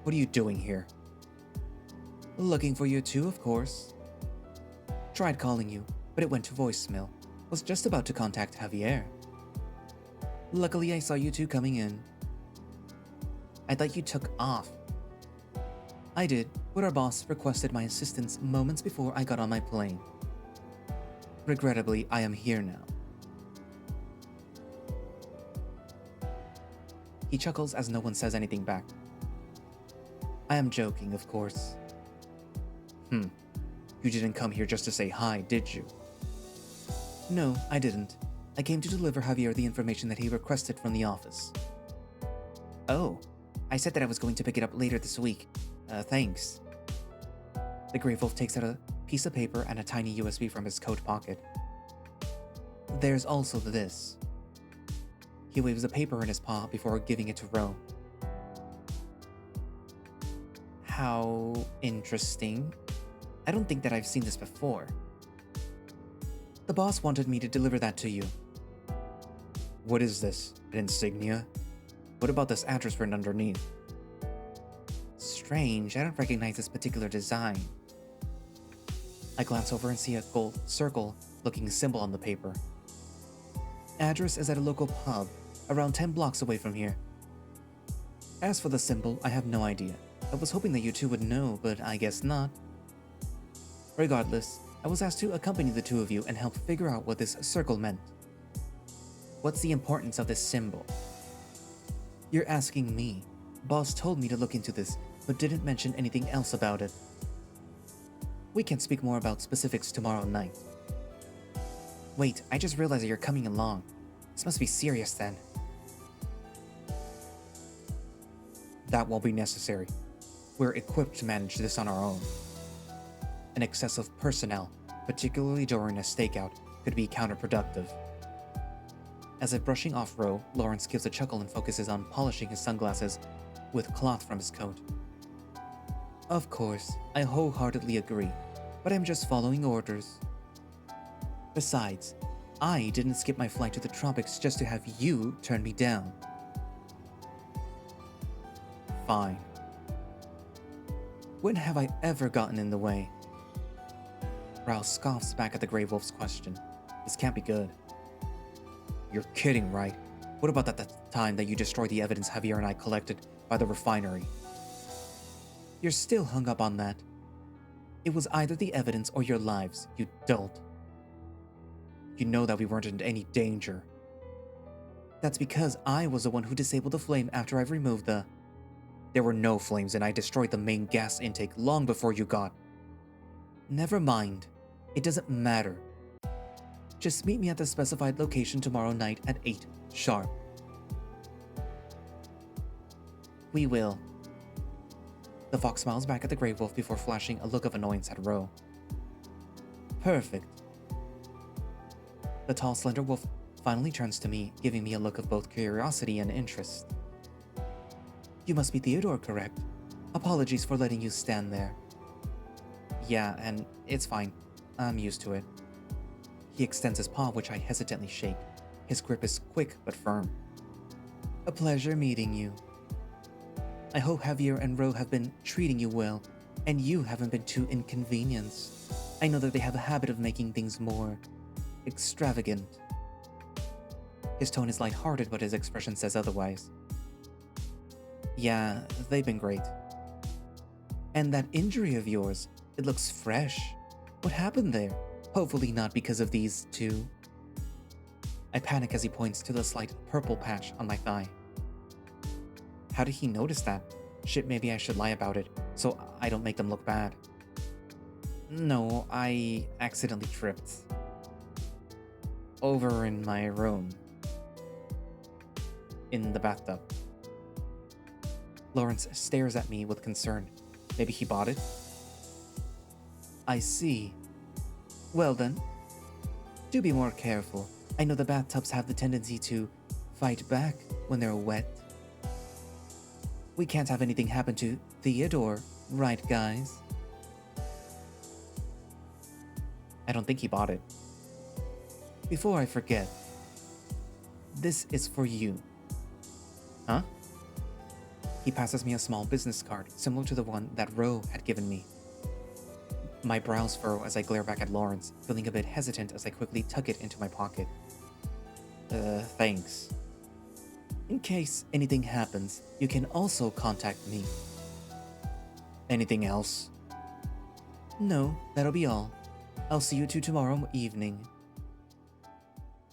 What are you doing here? Looking for you too, of course. Tried calling you, but it went to voicemail. Was just about to contact Javier. Luckily, I saw you two coming in. I thought you took off. I did, but our boss requested my assistance moments before I got on my plane. Regrettably, I am here now. He chuckles as no one says anything back. I am joking, of course. You didn't come here just to say hi, did you? No, I didn't. I came to deliver Javier the information that he requested from the office. Oh, I said that I was going to pick it up later this week. Thanks. The Grey Wolf takes out a piece of paper and a tiny USB from his coat pocket. There's also this. He waves the paper in his paw before giving it to Ro. How interesting. I don't think that I've seen this before. The boss wanted me to deliver that to you. What is this? An insignia? What about this address written underneath? Strange, I don't recognize this particular design. I glance over and see a gold circle-looking symbol on the paper. Address is at a local pub, around 10 blocks away from here. As for the symbol, I have no idea. I was hoping that you two would know, but I guess not. Regardless, I was asked to accompany the two of you and help figure out what this circle meant. What's the importance of this symbol? You're asking me. Boss told me to look into this, but didn't mention anything else about it. We can speak more about specifics tomorrow night. Wait, I just realized that you're coming along. This must be serious then. That won't be necessary. We're equipped to manage this on our own. An excess of personnel, particularly during a stakeout, could be counterproductive. As if brushing off Ro, Lawrence gives a chuckle and focuses on polishing his sunglasses with cloth from his coat. Of course, I wholeheartedly agree, but I'm just following orders. Besides, I didn't skip my flight to the tropics just to have you turn me down. Fine. When have I ever gotten in the way? Rao scoffs back at the Grey Wolf's question. This can't be good. You're kidding, right? What about that time that you destroyed the evidence Javier and I collected by the refinery? You're still hung up on that. It was either the evidence or your lives, you dolt. You know that we weren't in any danger. That's because I was the one who disabled the flame after I've removed the... There were no flames and I destroyed the main gas intake long before you got... Never mind. It doesn't matter. Just meet me at the specified location tomorrow night at 8 sharp. We will. The fox smiles back at the Grey Wolf before flashing a look of annoyance at Ro. Perfect. The tall, slender wolf finally turns to me, giving me a look of both curiosity and interest. You must be Theodore, correct? Apologies for letting you stand there. Yeah, and it's fine. I'm used to it. He extends his paw, which I hesitantly shake. His grip is quick but firm. A pleasure meeting you. I hope Javier and Ro have been treating you well, and you haven't been too inconvenienced. I know that they have a habit of making things more... extravagant. His tone is lighthearted, but his expression says otherwise. Yeah, they've been great. And that injury of yours, it looks fresh. What happened there? Hopefully not because of these two. I panic as he points to the slight purple patch on my thigh. How did he notice that? Shit, maybe I should lie about it, so I don't make them look bad. No, I accidentally tripped. Over in my room. In the bathtub. Lawrence stares at me with concern. Maybe he bought it? I see. Well then, do be more careful. I know the bathtubs have the tendency to fight back when they're wet. We can't have anything happen to Theodore, right guys? I don't think he bought it. Before I forget, this is for you. Huh? He passes me a small business card, similar to the one that Ro had given me. My brows furrow as I glare back at Lawrence, feeling a bit hesitant as I quickly tuck it into my pocket. Thanks. In case anything happens, you can also contact me. Anything else? No, that'll be all. I'll see you two tomorrow evening.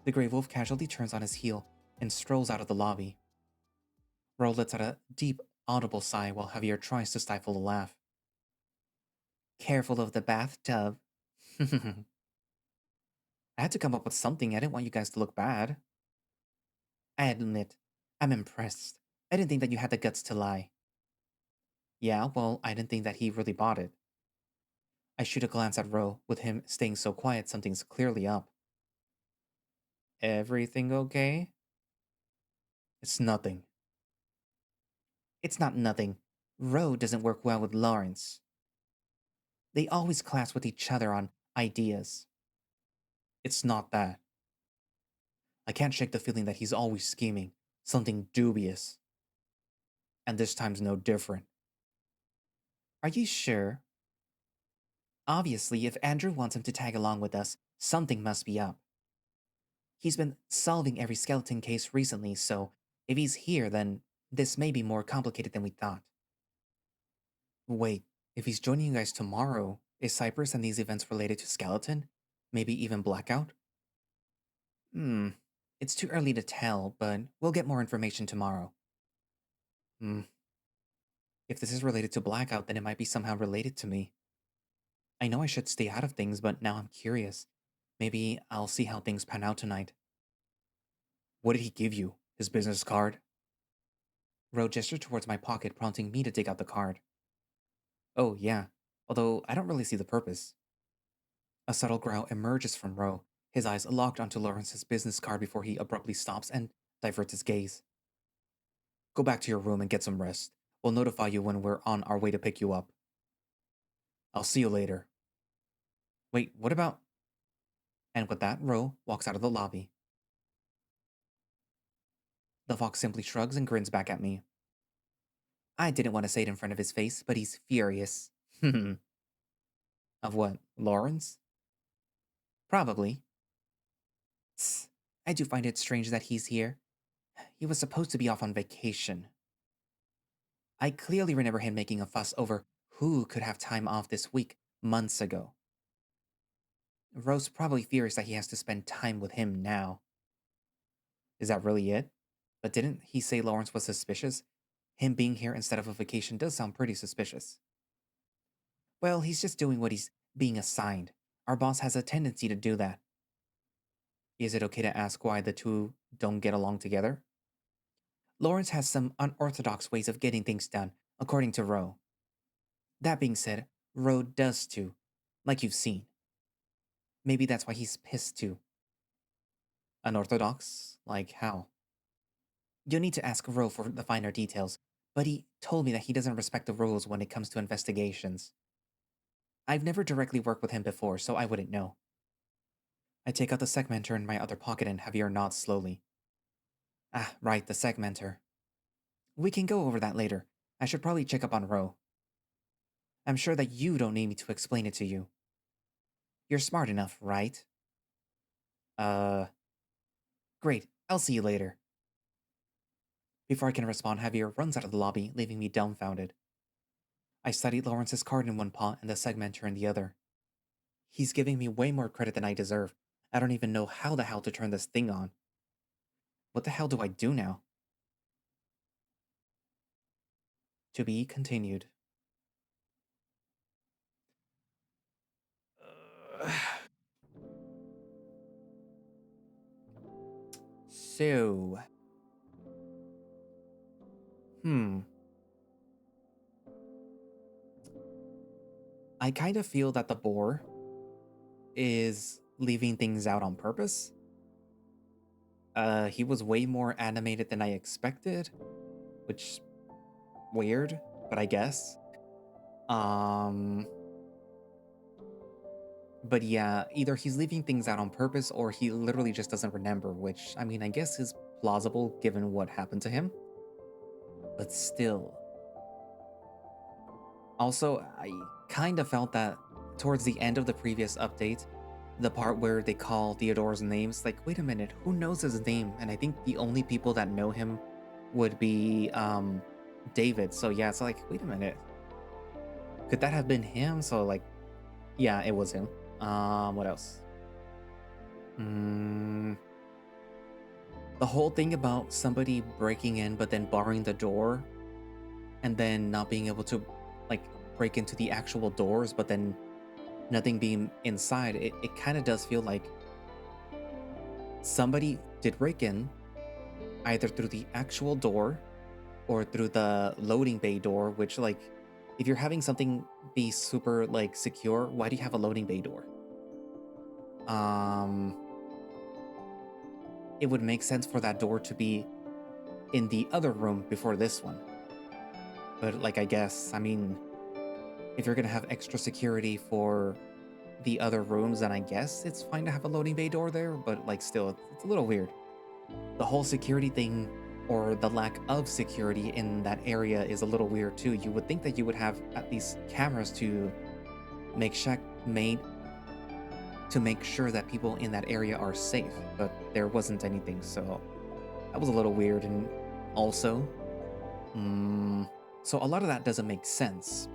The Grey Wolf casually turns on his heel and strolls out of the lobby. Ro lets out a deep, audible sigh while Javier tries to stifle a laugh. Careful of the bathtub. I had to come up with something. I didn't want you guys to look bad. I admit, I'm impressed. I didn't think that you had the guts to lie. Yeah, well, I didn't think that he really bought it. I shoot a glance at Ro. With him staying so quiet, something's clearly up. Everything okay? It's nothing. It's not nothing. Ro doesn't work well with Lawrence. They always clash with each other on ideas. It's not that. I can't shake the feeling that he's always scheming, something dubious. And this time's no different. Are you sure? Obviously, if Andrew wants him to tag along with us, something must be up. He's been solving every skeleton case recently, so if he's here, then this may be more complicated than we thought. Wait, if he's joining you guys tomorrow, is Cypress and these events related to skeleton? Maybe even Blackout? It's too early to tell, but we'll get more information tomorrow. If this is related to Blackout, then it might be somehow related to me. I know I should stay out of things, but now I'm curious. Maybe I'll see how things pan out tonight. What did he give you? His business card? Ro gestured towards my pocket, prompting me to dig out the card. Oh, yeah. Although I don't really see the purpose. A subtle growl emerges from Ro, his eyes locked onto Lawrence's business card before he abruptly stops and diverts his gaze. Go back to your room and get some rest. We'll notify you when we're on our way to pick you up. I'll see you later. Wait, what about... And with that, Ro walks out of the lobby. The fox simply shrugs and grins back at me. I didn't want to say it in front of his face, but he's furious. Of what, Lawrence? Probably. Tss, I do find it strange that he's here. He was supposed to be off on vacation. I clearly remember him making a fuss over who could have time off this week months ago. Rose probably fears that he has to spend time with him now. Is that really it? But didn't he say Lawrence was suspicious? Him being here instead of a vacation does sound pretty suspicious. Well, he's just doing what he's being assigned. Our boss has a tendency to do that. Is it okay to ask why the two don't get along together? Lawrence has some unorthodox ways of getting things done, according to Ro. That being said, Ro does too, like you've seen. Maybe that's why he's pissed too. Unorthodox? Like how? You'll need to ask Ro for the finer details, but he told me that he doesn't respect the rules when it comes to investigations. I've never directly worked with him before, so I wouldn't know. I take out the segmenter in my other pocket and Javier nods slowly. Ah, right, the segmenter. We can go over that later. I should probably check up on Ro. I'm sure that you don't need me to explain it to you. You're smart enough, right? Great, I'll see you later. Before I can respond, Javier runs out of the lobby, leaving me dumbfounded. I studied Lawrence's card in one paw and the segmenter in the other. He's giving me way more credit than I deserve. I don't even know how the hell to turn this thing on. What the hell do I do now? To be continued. So, hmm. I kind of feel that the boar is leaving things out on purpose. He was way more animated than I expected, which weird, but I guess. Um, but yeah, either he's leaving things out on purpose or he literally just doesn't remember, which I mean, I guess is plausible given what happened to him. But still. Also, I kind of felt that towards the end of the previous update, the part where they call Theodore's names, like, wait a minute, who knows his name? And I think the only people that know him would be David. So yeah, it's like, wait a minute. Could that have been him? So like, yeah, it was him. What else? The whole thing about somebody breaking in but then barring the door and then not being able to like break into the actual doors, but then nothing being inside, it kind of does feel like somebody did break in either through the actual door or through the loading bay door, which like if you're having something be super like secure, why do you have a loading bay door? It would make sense for that door to be in the other room before this one. But like I guess, I mean, if you're gonna have extra security for the other rooms, then I guess it's fine to have a loading bay door there, but like still, it's a little weird. The whole security thing or the lack of security in that area is a little weird too. You would think that you would have at least cameras to make sure that people in that area are safe, but there wasn't anything, so that was a little weird. And also, so a lot of that doesn't make sense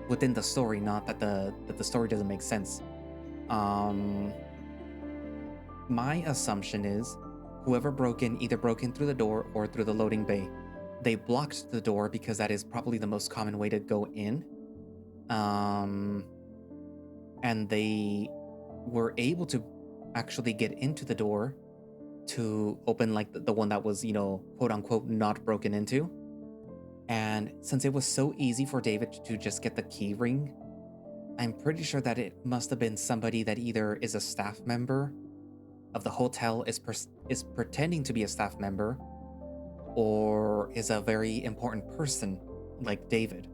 within the story, not that the story doesn't make sense. My assumption is whoever broke in either broke in through the door or through the loading bay. They blocked the door because that is probably the most common way to go in. And they were able to actually get into the door to open like the one that was, quote unquote, not broken into. And since it was so easy for David to just get the key ring, I'm pretty sure that it must have been somebody that either is a staff member of the hotel, is pretending to be a staff member, or is a very important person like David.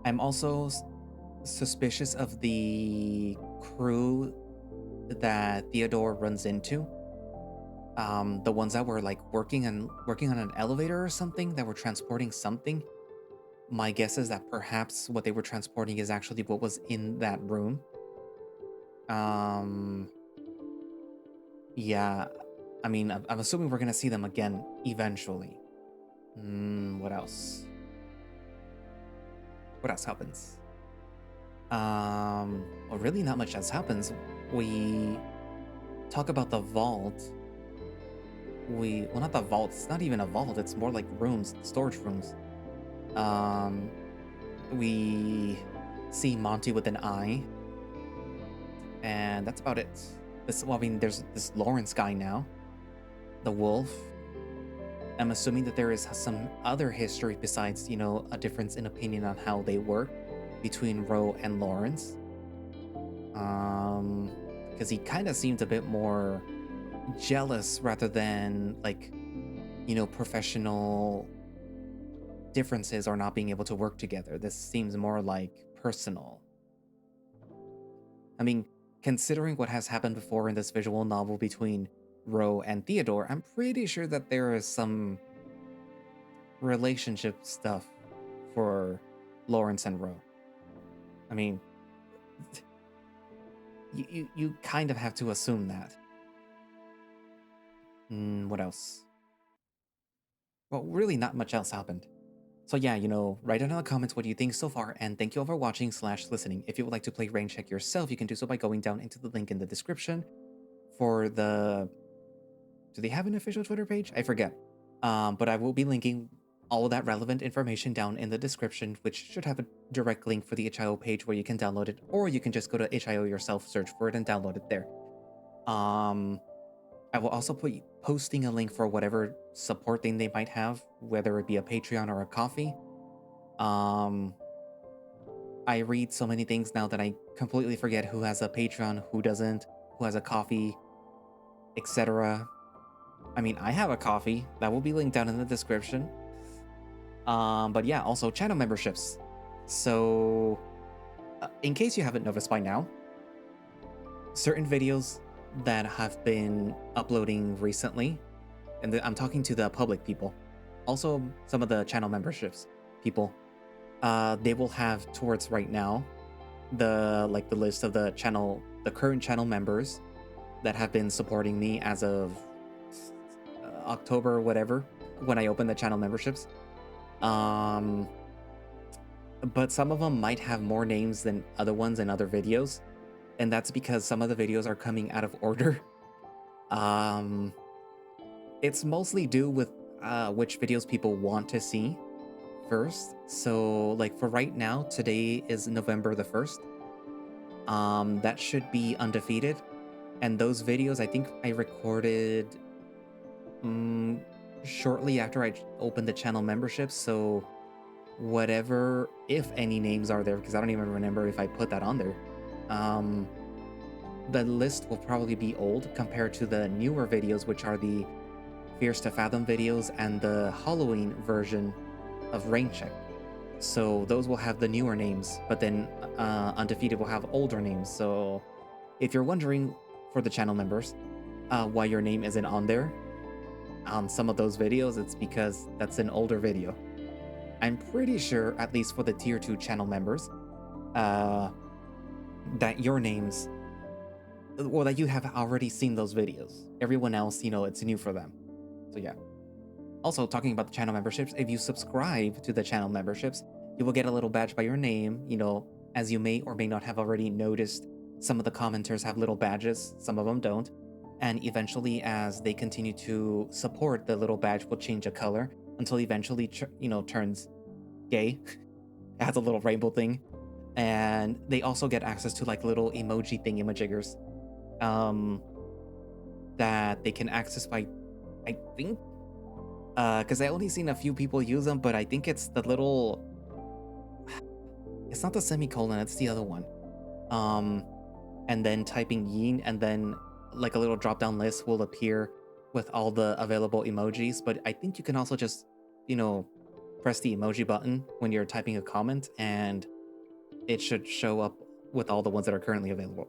I'm also suspicious of the crew that Theodore runs into. The ones that were like working on an elevator or something, that were transporting something. My guess is that perhaps what they were transporting is actually what was in that room. Yeah, I mean, I'm assuming we're gonna see them again eventually. What else? What else happens? Well, really not much else happens. We talk about the vault. Well, not the vault. It's not even a vault. It's more like rooms, storage rooms. We see Monty with an eye, and that's about it. There's this Lawrence guy now, the wolf. I'm assuming that there is some other history besides, a difference in opinion on how they work between Ro and Lawrence. Because he kind of seems a bit more jealous rather than like, professional differences or not being able to work together. This seems more like personal. I mean, considering what has happened before in this visual novel between Ro and Theodore, I'm pretty sure that there is some relationship stuff for Lawrence and Ro. I mean, you kind of have to assume that. What else? Well, really not much else happened. So yeah, write down in the comments what you think so far, and thank you all for watching / listening. If you would like to play Rain Check yourself, you can do so by going down into the link in the description for the... Do they have an official Twitter page? I forget. But I will be linking all that relevant information down in the description, which should have a direct link for the itch.io page where you can download it, or you can just go to itch.io yourself, search for it, and download it there. I will also be posting a link for whatever support thing they might have, whether it be a Patreon or a coffee. I read so many things now that I completely forget who has a Patreon, who doesn't, who has a coffee, etc. I mean, I have a coffee. That will be linked down in the description. But yeah, also channel memberships. So, in case you haven't noticed by now, certain videos that have been uploading recently, and I'm talking to the public people, also some of the channel memberships people, they will have towards right now the list of the current channel members that have been supporting me as of October or whatever, when I open the channel memberships. But some of them might have more names than other ones in other videos, and that's because some of the videos are coming out of order. It's mostly due with which videos people want to see first. So like for right now, today is November the 1st. That should be undefeated, and those videos I think I recorded shortly after I opened the channel membership. So whatever, if any names are there, because I don't even remember if I put that on there, the list will probably be old compared to the newer videos, which are the Fierce to Fathom videos and the Halloween version of Rain Check. So those will have the newer names, but then Undefeated will have older names. So if you're wondering, for the channel members, why your name isn't on there on some of those videos, it's because that's an older video. I'm pretty sure, at least for the tier 2 channel members, that your names, well, that you have already seen those videos. Everyone else, it's new for them. So yeah. Also, talking about the channel memberships, if you subscribe to the channel memberships, you will get a little badge by your name. As you may or may not have already noticed, some of the commenters have little badges, some of them don't. And eventually, as they continue to support, the little badge will change a color until eventually, turns gay. It has a little rainbow thing. And they also get access to like little emoji thingamajiggers that they can access by, I think, because I only seen a few people use them, but I think it's the little, it's not the semicolon, it's the other one. And then typing yin, and then like a little drop-down list will appear with all the available emojis. But I think you can also just, press the emoji button when you're typing a comment, and it should show up with all the ones that are currently available.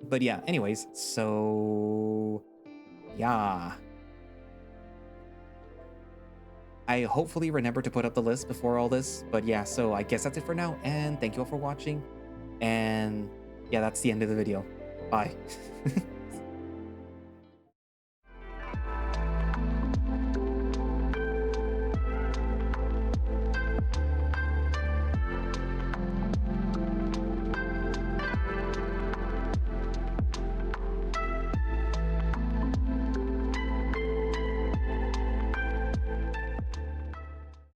But yeah, anyways, so yeah. I hopefully remember to put up the list before all this, but yeah, so I guess that's it for now, and thank you all for watching, and yeah, that's the end of the video. Bye.